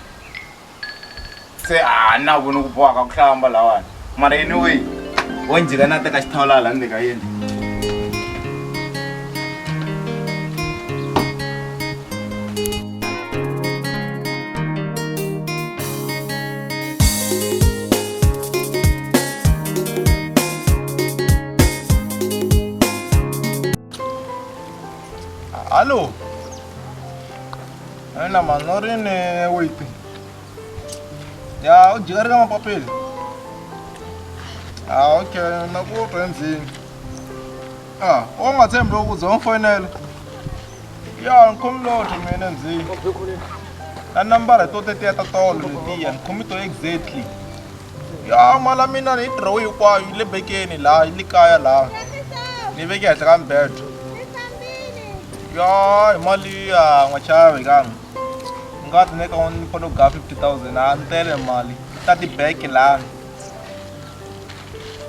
Se na vona ku boha ka ku hlamba lawani. Mara anyway, wo njika na teka xithawula la ndzi ka yendli. Allo? Ana manorini wait. Ya, ujigari kama papeli. Okay, nakuto enzini. Ongathembi ukuze ungifonele. Ya, ngikhumlotho mina enzini. Na nambara to tete ya tatolo letiya, ngikhumito exactly. Ya, mala mina ni draw yikwayo ile bekeni la, ile kaya la. Ni veke ya hlakambetho. Ya, imali ya ngwachawe kang. Ngathi neka uniphono ga 50,000 antele mali. Tati back la.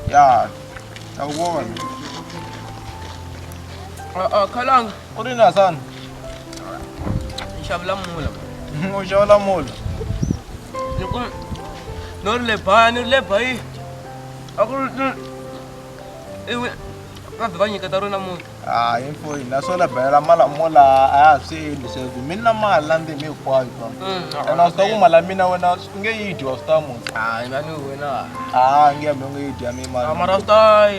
Ya. Awubona. Khalanga. Urina sana. Ishabula mula. Ushabula mula. Nor le bhai. Akuru ewe ngavanye katarona mula. Info inasola bela mala mola se mina mala ndi mi kwayo ka. Na sta ku mala mina wena nge yidi wa sta mo. Ngani wena. Nge nge yidi ami mala. Mara sta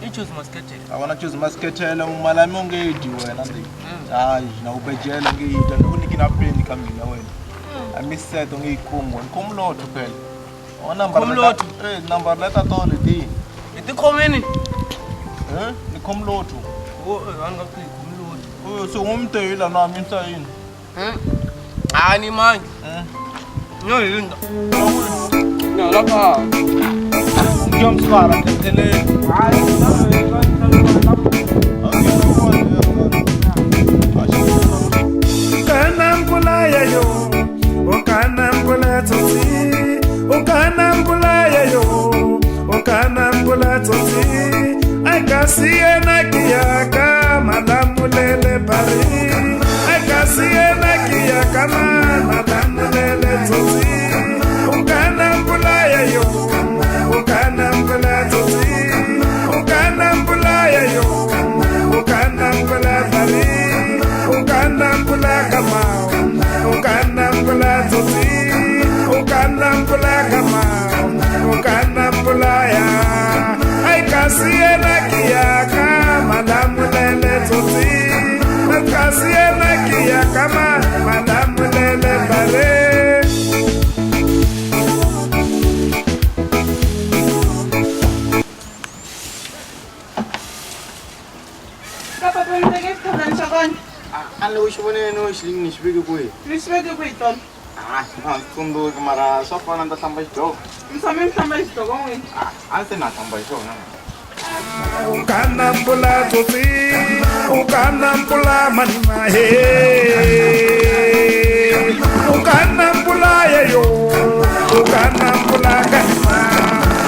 I choose maskete. I wanna choose maskete la mala mi nge yidi wena ndi. Na ubejela nge yidi ndikuni kina pendi kamina wena. Ami set nge ikungo nkomlotho phela. Ona Komlotho. Number letter to leti. Iti khomeni. Ni komlotho. Angathi kumlotho. So umtela na minsa yini? Ani manje. Nyolinda. Na lapha. Ngiyomswara tetheleni. Kana mpulaya yo, okana mpula tsotsi, okana mpulaya yo, okana mpula tsotsi. Akasiena kiyaka malamulele bari, akasiena kiyaka malamulele tsotsi. Okana mpulaya yo, okana mpula tsotsi, okana mpulaya yo, okana mpula bari, okana mpula kama, okana mpula tsotsi, okana mpula kama, okana mpula ya. Kasiena kiyaka malamulele tsotsi, kasiena kiyaka malamulele bare. Kapa pemteke kadan shakon. Alle ushibone no shling nishbeke kwe. Nishbeke kwe ton. Kundo kamara sofa nanda sambai jo. Msame sambai jo gongwe. Ante na sambai jo na. Ukana mpula tsotsi, ukana mpula manima he. Ukana mpula yo, ukana mpula kanima.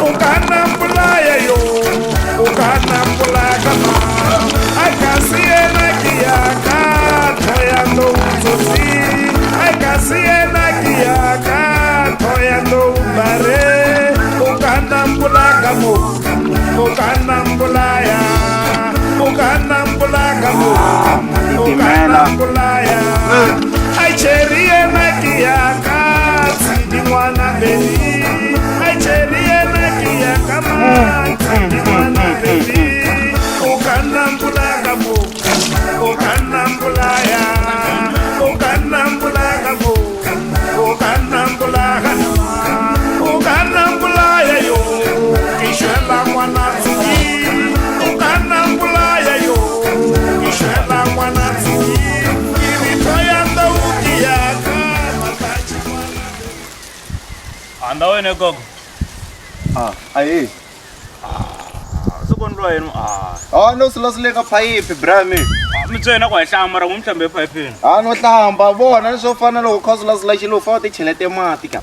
Ukana mpula yo, ukana mpula kama. Akasiena kiyaka, toyando tsotsi. Akasiena kiyaka, toyando bare. Ukana mpula kamo. Ukana mbulaya, ukana mbulaka mo, ukana mbulaya. Ai cherie na kiyaka, sidi mwana beli. Ai cherie na kiyaka ma, sidi mwana beli. Ukana mbulaka mo, ukana mbulaya, ukana mbulaka mo, ukana mbulaka. Ukana mbulaya yo, kishela mwana. wena gogo. Aye. Sekondwa yena. No silasileka phayiphi brami. Mi tsena kwa hlamba mara ngumhlambe phayipini. No hlamba vona leswo fana loko kha silasila xilo fa ti chelete mati ka.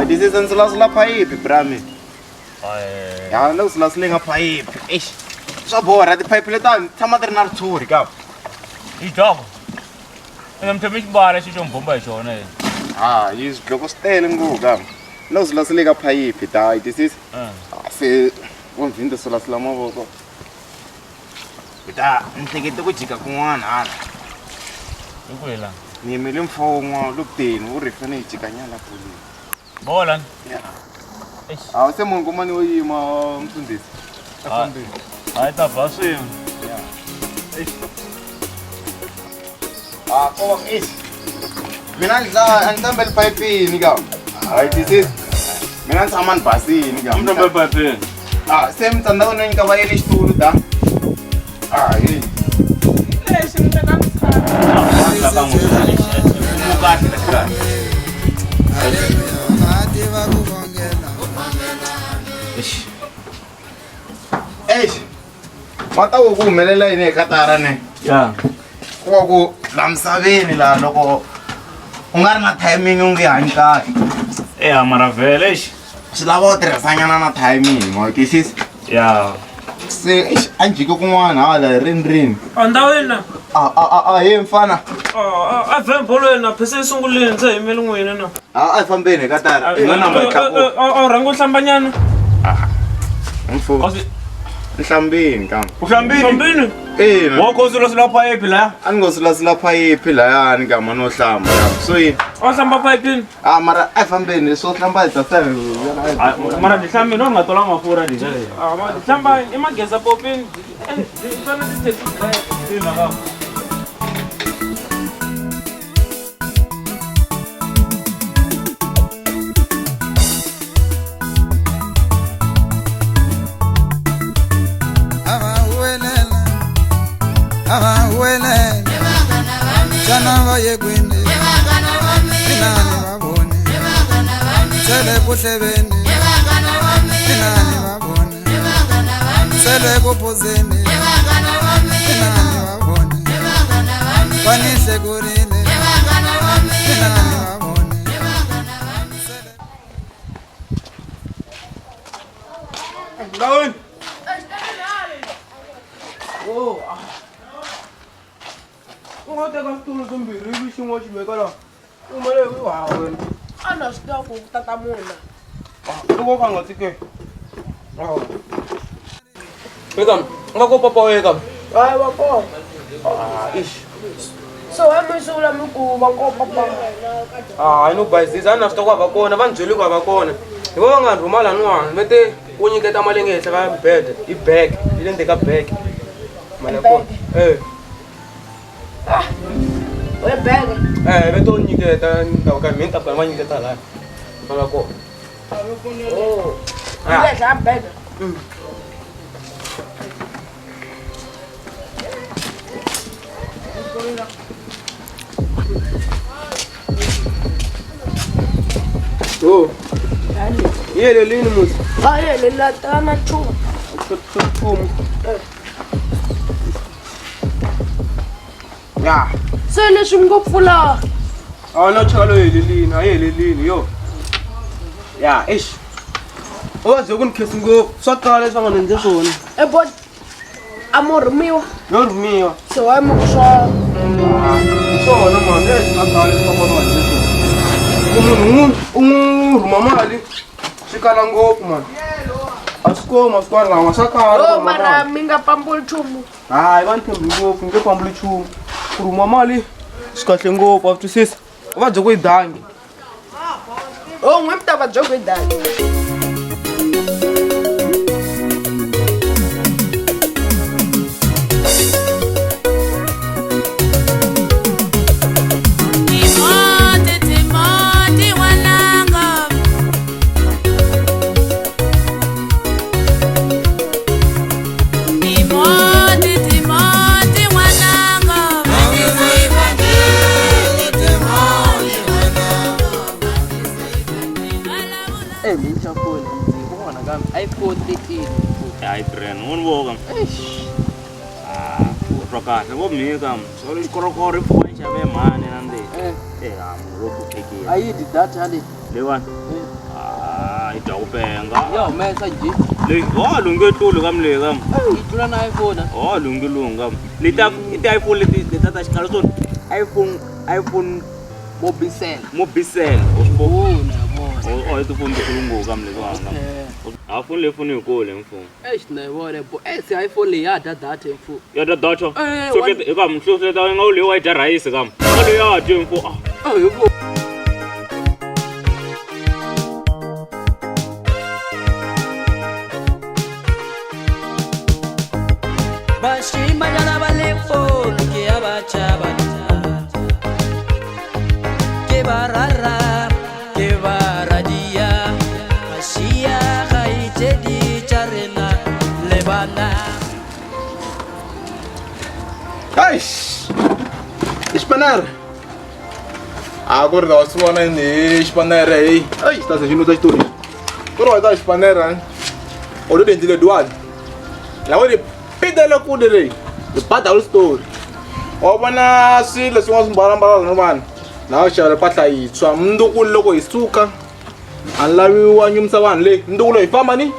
This is silasila phayiphi brami. No silasilenga phayiphi. Eish. Swa borha tiphayiphi leta tshama ti ri na ritshuri ka. Ijobo. Ina mthembi xibala xi xombomba hi xona yena. Yis loko stele nguka. No silasileka phayiphi dai this is. Se unvinda silasila mavoko. Bita nhlekete ku jika kun'wana hala. Hikwela. Ni yimele mfongo lokuteni u rifane hi jikanyana poli. Bola. Se munhu kumani wo yima mfundhisi. Hayi ta basi. Ko mina ndihambele phayipini ka. Hayi this is. Mina nditshama ni basini ka. Mhlambe phayipini. Se mi tsandza ku nyika vayele xitulu ta. Hey. Lexi mi teka Mata ku humelela yini eka tara ne? Ku va ku la misaveni laha loko u nga ri na timing u nge hanyi kahle. Mara vele swi lava u tirhisanyana na timing ma twisisi? Se a njiki kun'wana hala hi rini. Andawini. He mfana. A vhe bolo yena phese sunguleni ndze yimele n'wina na. A fambeni eka tara. Hi nga namba yi tlakuka. A rhangi u hlambanyana. Mfu. Nhlambini kambe. U hlambini? Wa ko silasila phayiphi laya? A ni ngo silasila phayiphi layani kama no hlamba. So yini? A hlamba phayipini? Mara a fambeni so hlamba hi ta sele. Mara ni hlambini u nga tola mafurha ni jale. Ma hlamba i mageza popini. Ni fana ti taxi driver ka. Jana vayegwini Inani vabone Sele kuhlebeni Inani vabone Sele kupuzeni Inani vabone Vanihle kurile Inani vabone Lawin. Teka switulu swimbirhi ivi xin'we xi veka laha u mele u wena a na swi tiva ku tata muna loko ka nga tsike eka nga ko papa weka hayi va kona so wa mi sula mi ku va ko papa hayi no bayizisa a na swi tiva ku va kona va ni byeli ku va kona hi va nga ni rhuma laniwani vete u nyiketa mali nge henhla ka bed i bag yi le ndzeni ka bag mali ya kona we bag vete u nyiketa nkarhi mi ni ta va nyiketa laha mali ya kona le hla bag yelelini musi yelela tana chuma ya se leswi ngopfu laha a wu na chalo helelini a yi helelini yo ya u va ze ku ni khesi ngopfu swa tala leswi va nga ni endle swona ebot a mo rhumiwa yo rhumiwa se wa mi ku swa swona mani leswi nga tala leswi va nga va endle swona ku munhu u n'wi rhuma mali swi kala ngopfu mani a swi komi a swi kwani lama swa kala mara mi nga pambuli nchumu hayi va ni tshembi ngopfu nge pambuli nchumu ku rhuma mali swi kahle ngopfu a twisisa u va bye ku yi dangi n'we mi ta va bye ku yi dangi iPhone 13. Ai tren un wo kam. Roka se wo mi kam. So ri korokori fo ncha be mane nande. Am ro ku teki. Ai di data le. Lewan. Ita upenga. Yo mesa ji. Le lunge tulu kam le kam. Itula na iPhone. Lunge lungam. Lita iPhone lita ta skalo son. iPhone Mobicel. Itu phone kulungu kam le kwanga. Phone le phone ko le mfo. Na wore bo ese iPhone le ya data mfo. Ya data. So ke kam so se ta ngau le wa ja rice kam. Ka le ya je mfo. Yebo. Bashima jana bale phone ke abachaba. Ke barara ke baradia. Ashia khaite di charena lebana. Guys, Espanhol. Agora dá sua na Espanhol aí. Ai, está assistindo essa história. Por vai dar Espanhol, hein? Olha dentro do dual. Lá onde pedala com dele. De pata o story. Obana si le sons barambara no man. Na o shara pata yi. So mnduku loko isuka. Anlawi wa nyumsa wan le. Nduku lo ifama ni.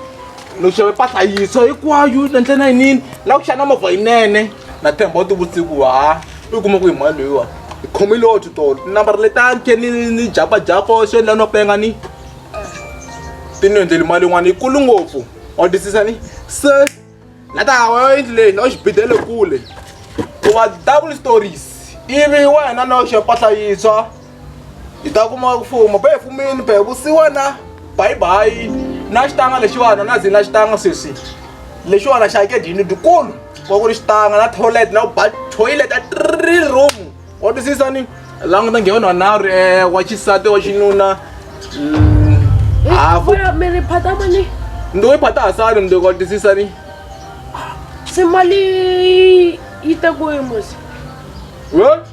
No shara pata yi. So ikwa yu nantena nini. La o shana mo vai nene. Na tempo tu busiku wa. Ukuma ku imali wa. Komilo tuto. Number leta ke ni jaba jaba so la no penga ni. Tinu ndeli mali wani kulungofu. Odisisa ni. Sir Lata wendle no shibidele kule. Kuba double stories. Ivi wena no shepatla yiswa. Itakuma kufuma be fumini be busiwana. Bye bye. Nashtanga leshiwana nazi nashtanga sisi. Leshiwana shake dini dukulu. Kwa shtanga na toilet na toilet at 3 room. What is this ani? Lang na ngewona na wachisate wachinuna. Fora mere phata mani. Ndo phata asali ndo what is this ani? Semali ita goemos. What?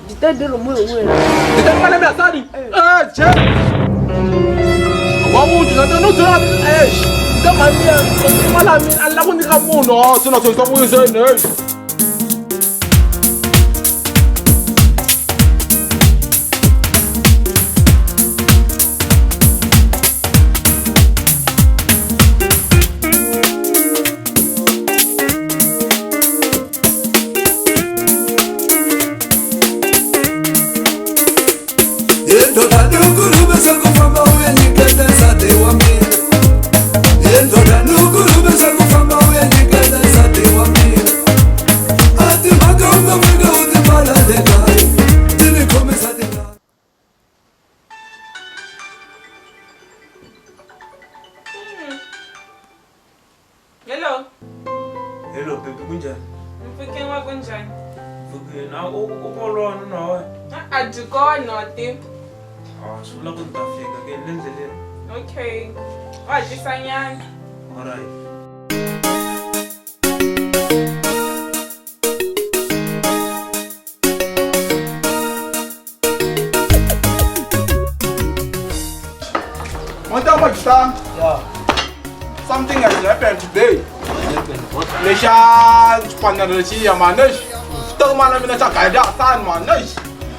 Dita delo muito. Dita kale me asali. Che. Wabu tuna no tuna kama mimi mala mimi alla kundi kamuno sina so sabu zene. Hello. Hello, baby, kunjani? Mfike wakunjani? Mfike na ukolwana nawe. Ajikona ti. Sula kuntafika ke nendleleni. Okay. Wajisanyana. Alright. Yeah. Something has happened today. Lesha Spanish Yamanish. Tomana Minata Gaida San Manish.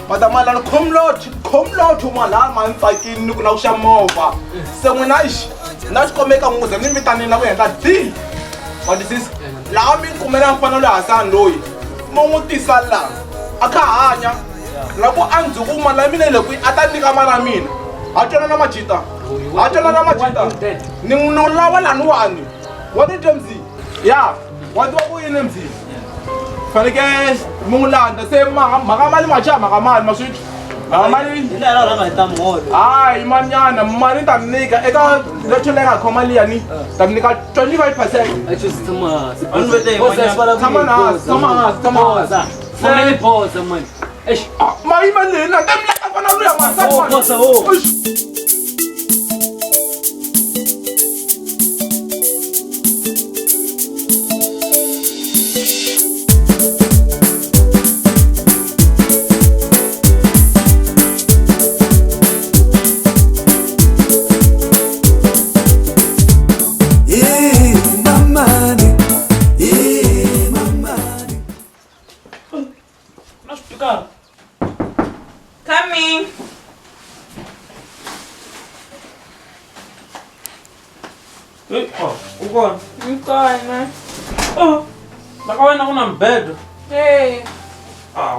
Madamala come lot to Malan man fighting Nukusha Mova. So when Nash come make a move and invite in away that deal. What is this? Lami Kumena Panola San Louis. Momuti Sala. Aka Labo Anzu Malamina Loki Atanika Manamin. Ajana Machita. Ajana Machita. Ningula wala nwani. What did them see? Yeah. What do you name see? Fanike Mula the same Magamali Macha Magamal Masut. Magamali. Ay, Manyana, Marita Nika, Eka, Lechulega Comaliani, Tamika 25%. Actually, come on. How many balls a month? My man, Oh, laka wena ku na mbedo.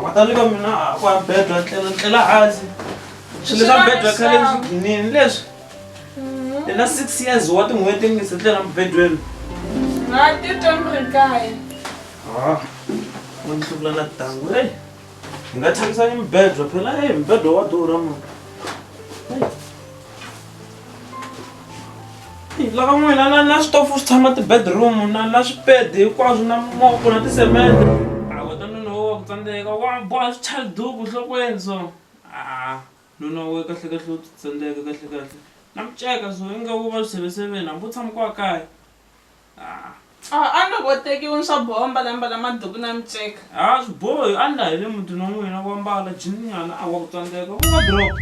Wa ta lika mina ku ya bedo tlela hansi. Swilo swa bedo ya khale swi leswi. Na 6 years wa tin'hweti ngi se tlela mbedweni. Na ti tshembri kaya. Mun hluvula na dangu. Hey. Nga tshamisana mbedo phela mbedo wa durha mama. Laka n'wina na switofu swi tshama ti-bedroom na swipedi hinkwaswo na moko na tisemende. Wena nuna wa ku tsandzeka wa boha swichaliduku nhlokweni so. Nuna we kahlekahle u tsandzeka kahlekahle. Na muceka so inga wu va swiseveseveni hambi u tshama kwa kaya. A ni ko tekiwi swa bomba lamba maduku na miceka. Swi bohi a nda hele mutini wa n'wina wa mbala jininyana wa ku tsandzeka u va drop.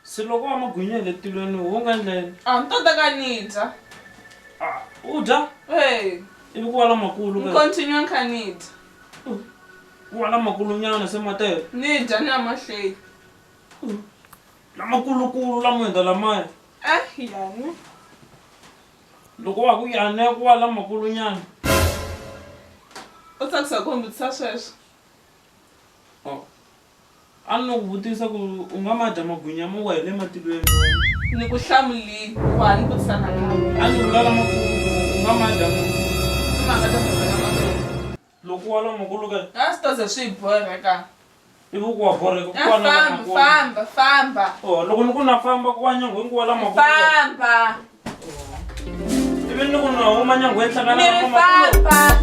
Se loko wa magwinya le tilweni u nga ndlela. Ni to teka ni dya. U dya? Ivi ku wa lamakulu ka. Continue nkha ni dya. Ku wa lamakulu nyana se matele. Ni dya ni ya mahlweni. Lamakulukulu lamo henda lamaya. Yani. Loko wa ku yana ku wa lamakulu nyana. U tsakisa ku mbutisa sweswo. A ni ku vutisa ku u nga ma dya magwinya mo wa hi le matilweni. Ni ku hlamulini wa ni vutisa na kaya. A ni vula lamakulu u nga ma dya mo. Ma nga ta vutisa lamakulu. Loko wa lamakulu ka. A swi to ze swi boheka. Ivi ku wa boreka ku wa na lamakulu. Famba. Loko ni ku na famba ku wa nyangweni ku wa lamakulu. Famba. Ivi ni ku na huma nyangweni hlangana na lamakulu. Famba.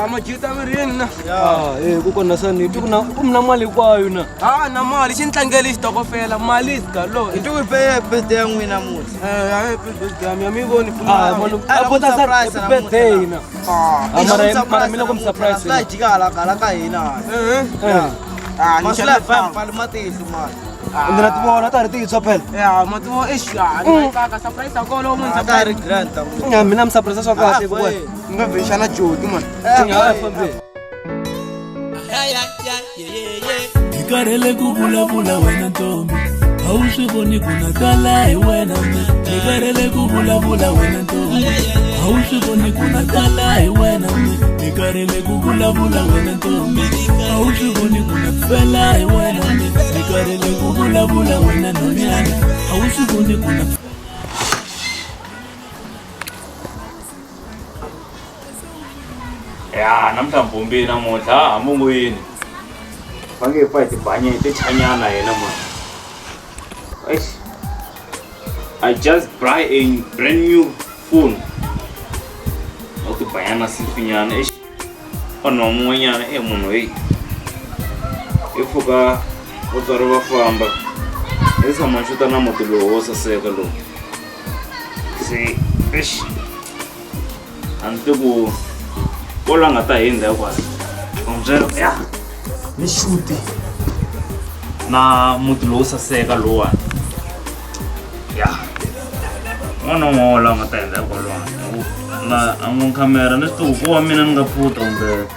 Majita mirini na. Kukona sani kumna mali kwayo na. Na mali xintlangeli xitokofela mali sigalo. I took pay birthday n'wina musi. Birthday mi mi voni Bota surprise birthday na. Mara mina kum surprise. La jikala kala ka hina. Ni xala fam pal matihlo mali. Ndina tibona ta ri titswa phela. mativo ni ka surprise ko lo munhu ta ri grand ta. Mina mi surprise swa kahle boy. Nga vexana jodi man. Nikarele ku vulavula wena ntombi a wu swi voni ku nakala hi wena nikarele ku vulavula wena ntombi a wu swi voni ku nakala hi wena nikarele ku vulavula wena ntombi a wu swi voni ku nakala hi wena nikarele ku vulavula wena nonyana a wu swi voni ku Ya, namhla mbumbi namuhla amungwini. Bange fight banye techanyana yena manje. I just buy a brand new phone. Okay, bayana sifinyana ono mwenyana munhu hey. Ifuka utswari va famba. Esa manchuta na moto lowo saseka lo. Se antuku kola nga ta hinda kwa onjero ya ni shuti na mutu lo saseka lo wa ya ngola nga ta hinda kwa lo na angon camera ni sto ko mina nga photo mbe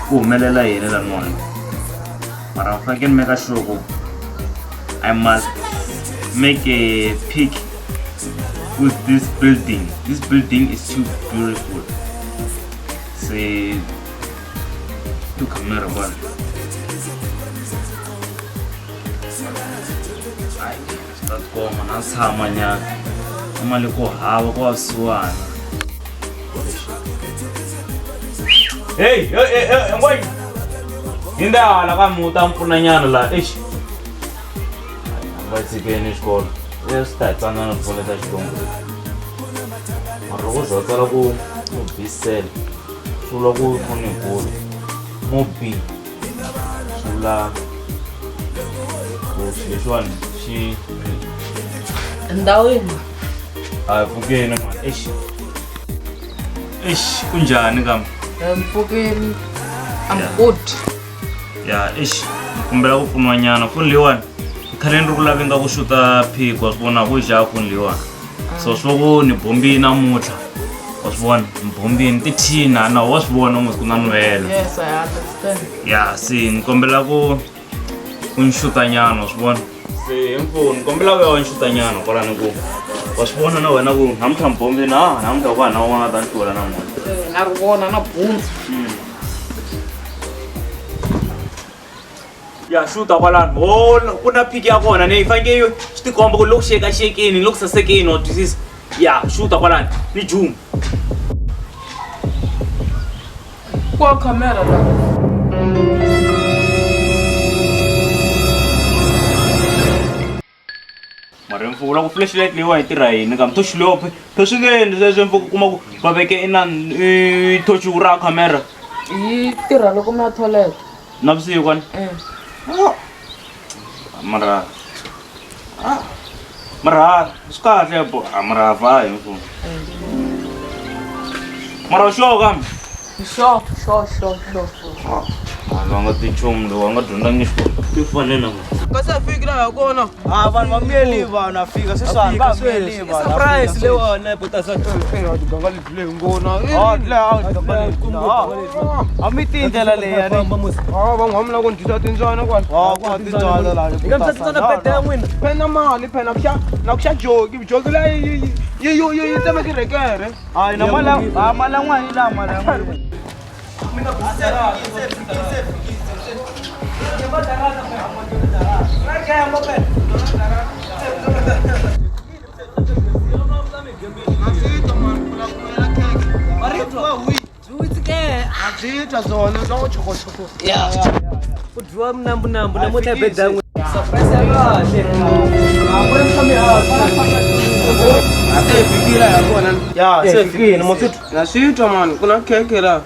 ku melela yini la nwana mara fucking make a sure I must make a pic with this building. This building is too beautiful. Say to camera one. Ay, start ko man sama niya. Amali ko hawa ko aswan. Hey, ngoy. Hindi ala ka muta mpuna nyana la. Eish. Vai seguir escola. Está na folha da escola. A rosa tá logo no bisel. Sula go toni bolo. Mobi. Sula. This one she Ndawini. Fukeni man. Kunjani kam? Fukeni. I'm good. ya ish kumbela ku pfunwanyana foni leyiwani khale ni ri ku lavenga ku xuta phiko wa swi vona ku xa foni leyiwani so swo ku ni bombini namuntlha wa swi vona ni bombini tithina na wa swi vona masiku na nwela Yes, I understand. ya se ni kombela ku ni xutanyana wa swi vona se hi mfoni ni kombela ku ya wa ni xutanyana kwalani ku wa swi vona na wena ku namuntlha ni bombini namuntlha ku va na wun'wana ta ni hlula namuntlha Na ri vona na bundzu. ya xuta kwalani ku na phiki ya kona ni faneke swi tikomba ku loko xekaxekini loko sasekini wa twisisa ya xuta kwalani ni juma Kwa kamera la. mara mfula ku flashlight leyiwa yi tirha yini kambe toxilope to swi nge endli sweswo mfuka kuma ku va veke inani tochi wu ra camera Yi tirha loko mi ya toilet. navusiku ani mara swi kahle bo mara va hi mfumo mara sure kambe Sure. va nga ti nchumu lowu va nga dyondangi ti fanela kasi afiki laha kona vanhu va miyeli vanhu afika surprise leyiwona ganga lebyi leyi ngona a mi tindlela leyi van'wamla ku ndisa tindzwana kwalaphena mali phena na ku xa joki joki leyi yi tsemeki rekere hayi na mala n'wana yi laha mala n'wana azita zona zwa chokochoko ku dyiwa minambunambu namuntlha hi bedan'we naswitwa mani ku na khekhe laha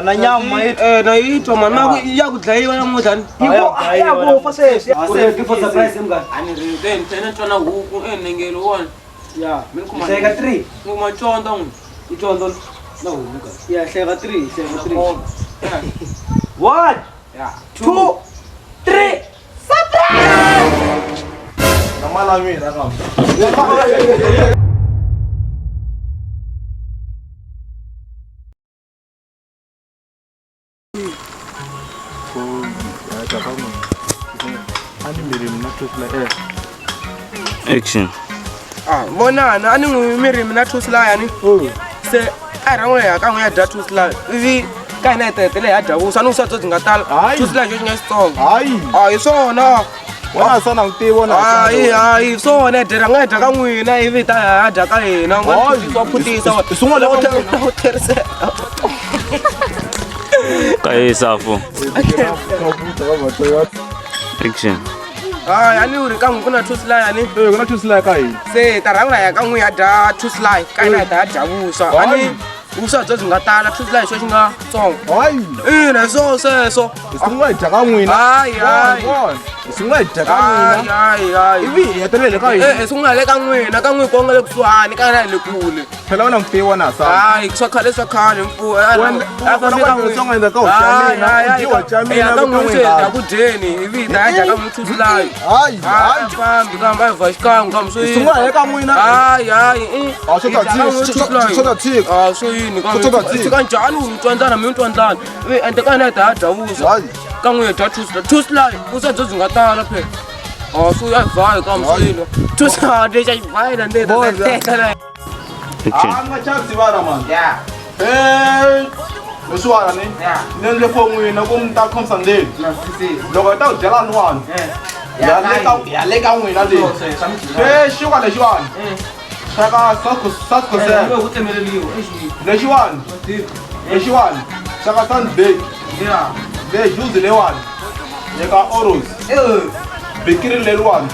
na nyama na yitwa mani ma ya ku dlayiwa namuntlha yakufa sweswi tena twana huku enengeli wona hleka 3 maconda n'wi icondo ya hleka 3 1 2 3 na mala mina kambe action vonana a ni n'wi mirimi na thusilaya ni se a rha n'wi ya ka n'wi ya dya thusilaya ivi ka hina hi tehetele hi ya dya vuswa ni vuswa byo byi nga tala thusilaya xo xi nga xitsongo hi swona wona sa na n'wi tivi wona hayi swona hi dyela nga hi dya ka n'wina ivi ta ya dya ka hina ngwa phutisa u tlherisela ka yisafo action hayi a ni wu ri ka n'wi ku na thusilaya ni ku na thusilaya ka hina se ta rhanga ya ka n'wi ya dya thusilaya ka hina hi ta ya dya vuswa a ni vuswa byo byi nga tala thusilaya xo xi nga tsongo ina swo sweswo swi nga hi dya ka n'wina swi nga hi dya ka n'wina ivi hi hetelele ka hina swi nga le ka n'wina ka n'wi ko nga le kusuhani ka hina hi le kule phela wena n'wi tivi wona sa hayi swa khale swa khale ku dyeni ivi hi ta ya dya ka n'wi thusilaya fambi kamba hi va xikan'we kambe swo swi nga hi ka n'wina hayi swo yini kambe njhani u twandzana mi twandzana ivi ende ka hina hi ta ya dya vuswa ka n'wi hi dya thusilaya vuswa byo byi nga tala phela swo ya hi vayi kambe swo yini thusilaya lexa hi vayi na ndeta nga chasi vana mani leswiwana ni ni endle for n'wina ku mi ta khomsandeni loko hi ta ku dyela niwani ya le ka n'wina leyi se xiwa lexiwani xa ka sascosel lexiwani xa ka sunday le juzi leyiwani le ka oros bikiri leriwani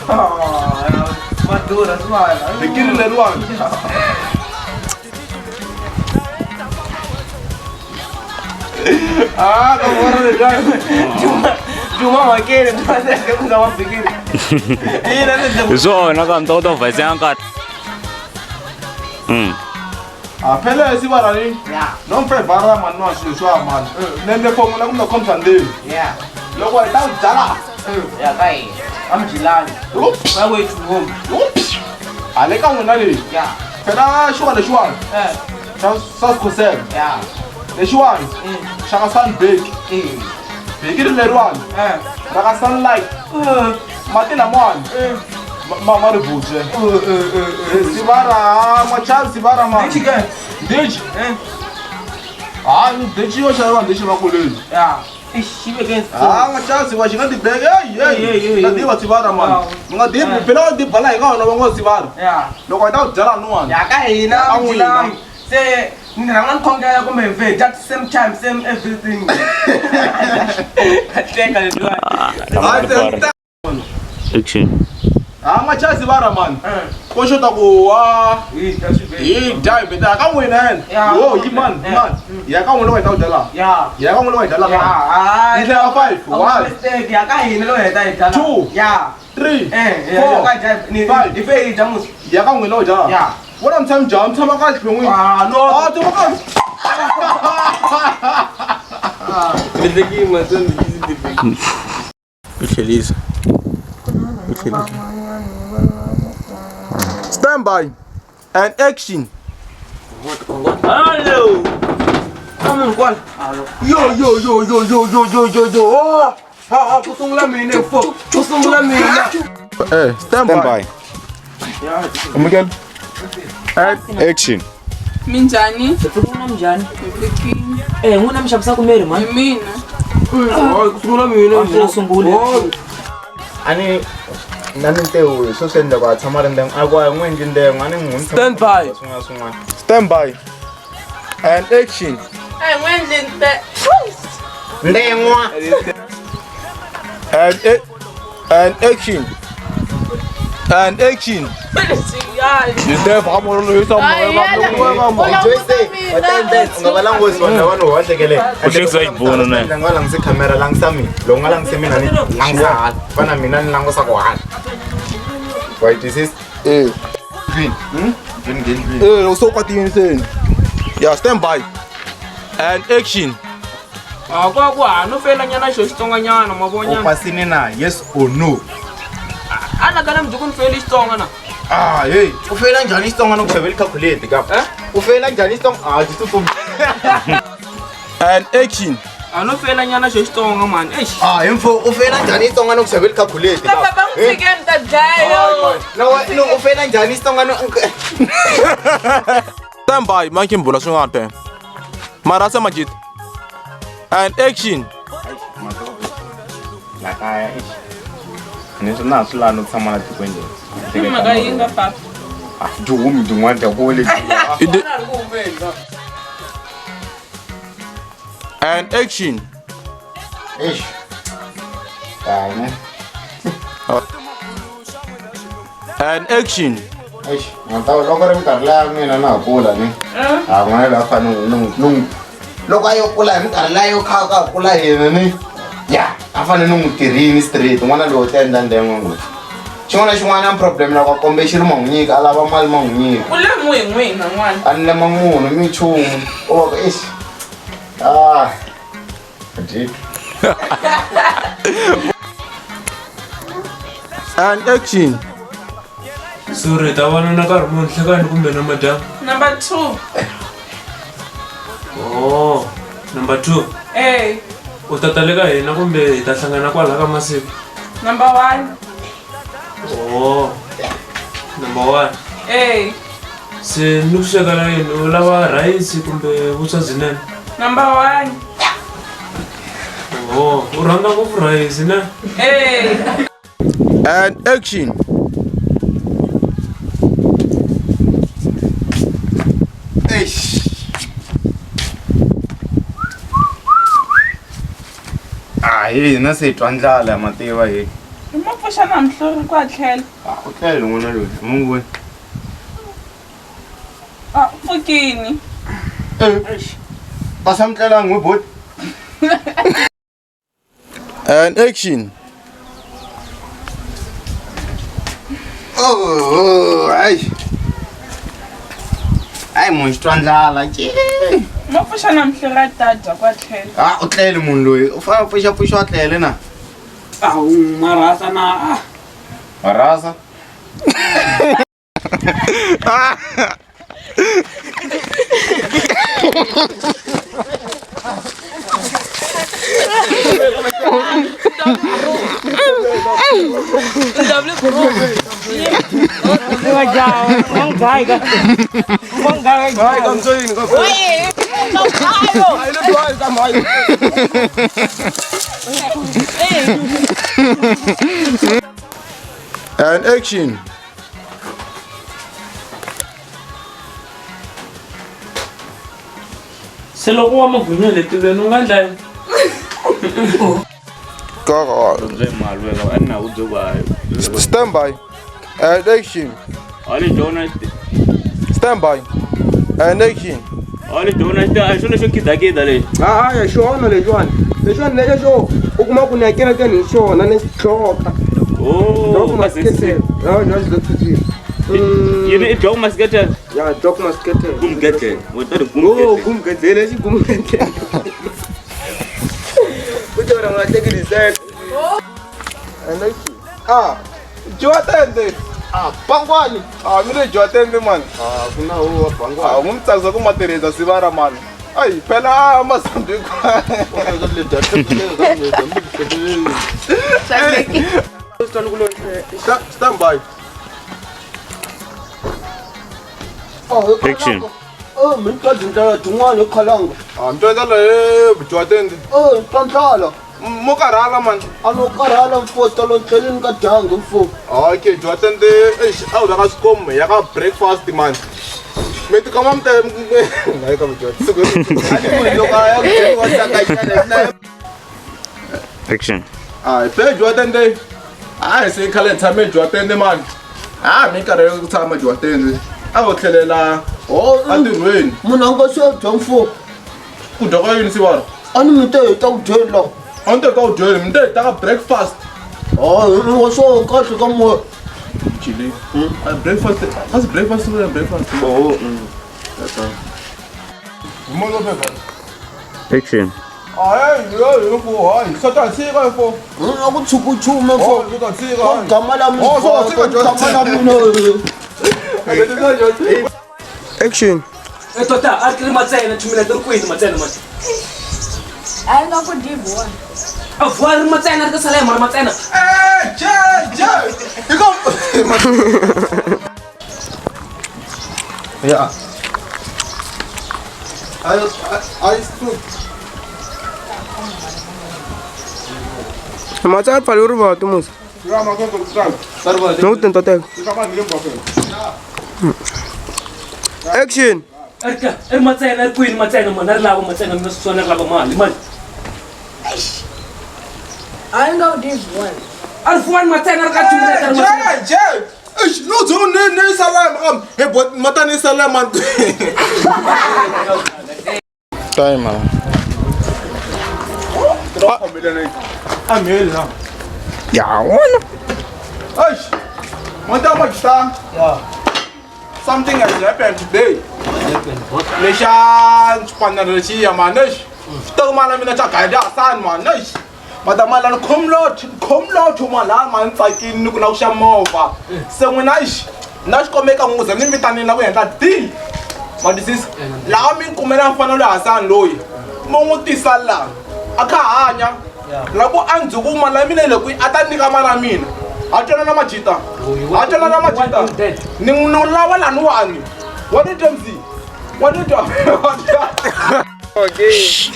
bikiri leriwani Juma makele ndazeke kuza mabikiri. swona kambe to vhayiseka nkarhi phela sivana ni nomfevhara mani wa swilo swa mani nende fongo na kumbe khomsa ndeni loko hi ta ku byala ya ka hina amjilani wait home ale ka n'wina leyi phela xiwani lexiwani xa skosel lexiwani xa ka sunbak beki ri leriwani ra ka sunlight mati lamawani ma ri buce sivara machani sivara ma ndichi ndichi yo xaviwa ndichi vakuleni machani siva xi nga tibeke nga diva sivara mani mi nga dibi phela wa dibala hi nga wona va ngo sivara loko hi ta ku byala nuwani ya ka hina amjilani se ni rhanga ni khongela kumbe hi vheta same time same everything kahleka letiwani Action. machasi vara mani ko xota ku wa hi dya hi beta ka n'wina yena yo yi mani ya ka n'wina loko hi ta ku byala ya ka n'wina loko hi byala yi tlhela 5 ya ka hina loko hi ta hi byala 2 3 4 hi fe hi dya musi ya ka n'wina loko hi byala wona mi tshami njhani mi tshama kahle n'wini tshama kahle Uhlelisa. Stand by and action. Hello. Come on, yo. Kusungula mina fo. Kusungula mina. Stand by. Miguel. And action. Minjani? Ufuna mjani? Ufiki. Nguna mshabisa kumeri man. Mina. Kusungula mina fo. Sungule. Ani nani teu so senda kwa tsamara ndeng akwa ngwenje ndeng ani ngun. Stand by. Stand by. And action. Ngwenje Ndengwa. And action. And action. You there for more no some ngabalangozi wona wano wahlekele Uhlekisa ibhono naye. ngala ngise camera langsami lo ngala ngise mina ni langsa bana mina ni langosa kwa why this is green green so kwatini sen yeah stand by and action Kwa no fela nyana xo xitsonga nyana mavonyana upasini na yes or no ana kana mjukuni fela xitsonga na hey u fela njhani xitsonga no ku calculate ka u fela njhani xitsonga jitsu and action ano fela nyana xo xitsonga man info u fela njhani xitsonga no ku calculate ka baba ngifike ndadlayo no u fela njhani xitsonga no stand by mankin bula swin'wana pe marasa majid and action La kaya ni swi la no tshama na tikwenje. Maka yinga papa. Duhumi din'wana ta kole and action and action ngata loko ri minkarhi leya mina na ha kula ni n'wana la fane loko a yo kula hi minkarhi leya yo kha ka kula hina ni ya a fane ni n'wi tirhini straight n'wana lowu ta endla ndengwa ngopfu xin'wana na xin'wana na problem loko a kombe xi ri ma n'wi nyika a lava mali ma n'wi nyika U le n'wina n'wana. a ni lema munhu mi nchumu o va ka and action Sorry, ta vona na karhi munhu hlekani kumbe na madam. Number 2. Oh, number 2. Hey. U ta taleka hina kumbe hi ta hlangana kwala ka masiku. Number 1. Oh, number 1. Hey. Se ni ku swekela yini u lava rice kumbe vuswa byinene? Number 1. Oh, u rhandza ngopfu rice ne? Hey. and action hi na se twa ndlala mativa hi Ma pfuxa na mhlori ku atlhela. u tlhela n'wana loyi mungu Pfukini. ka sa mtlelangi we bot and action ai munhu xi twa ndlala Ma pfuxa na mhlori a tadya ku atlhela. u tlele munhu loyi u fane a pfuxapfuxa a tlele na Awu marasa na. Marasa? And action. Se loko wa magwinya leti veni u nga ndla Stand by. And action. Ali Jonas. Stand by. And action. Ali Jonas ta shona sho kidakida le. Ya xona lexiwani lexiwani lexa xo u kuma ku ni hakela ke ni xona ni hloka Yini dog masketel? Ya dog masketel. Gumgetel. Wotari gumgetel lexi gumgetel. Kutora nga take design. And action. Jotende. Pangwani. Mire jotende man. Kuna huwa pangwani. Ngumtsaza ku matereza sivara man. Ay, phela Mozambique. Stand by. Action. Minta dinta tun'wana khalanga. Mtwenda le jotende. Tlontlala. Mukarhala man. Ano karhala mfota lo tleleni ka dyanga mfo. Okay, jotende awu ka skom ya ka breakfast man. Meti kama mte ngai kama jot. Action. Pe jotende. Se khale tshame jotende man. Mi karhi ku tshama jotende. A wo tlhelela antirhweni. Munhu a nga swi dya mfo. Ku dya ka yini sivara? A ni mi te heta ku dyela. A ni te ka ku dyela, mi te heta ka breakfast. Wa swo kahle ka moya. Chile. Breakfast. What's breakfast? Breakfast. That's all. Mo pepa. Action. Yo, ay, sota siga fo. Aku chukuchume fo. Sota siga. Gamala mi. Gamala mi. Action. Tota, akiri matsena chumela tori kwini matsena mati. Ai nga ku divo. Avuari matsena ka sala mara matsena. Je. Iko. Ya. Ai stood. Matsala palo ri va tumus. Ya ma ko tsan. No tenta tek. Action. Eka, matsena kwini matsena mana ri lava matsena mi sona lava mali mali. Ai nga ku divo. Avuari matsena ka chumela tori matsena. Je. No zo ne salam. He bot matani salam man. Time. Ya, one. Aish, yeah. Something has happened today. Leshan Spanarashi Manish. Tomalamina Chakaja San Manish. Madamalan come lot to Malaman Sakin Nukushamova. So when Nash come make a Muslim in away and that deal. But this is Lamin Kumera Fanala San Loy. Momuti Salah. Aka labo anzu kuma lamine le ku atandika mana mina atona na majita ni nolawa la nwani what did you see okay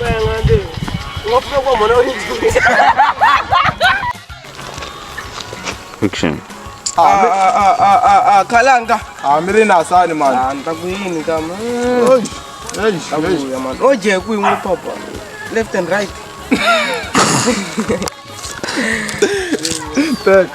ngande ngofika kwa mona Action. Kalanga. Miri na sani man. Ntakuyini kama. Man. Oje ku ingu papa. Left and right. Back.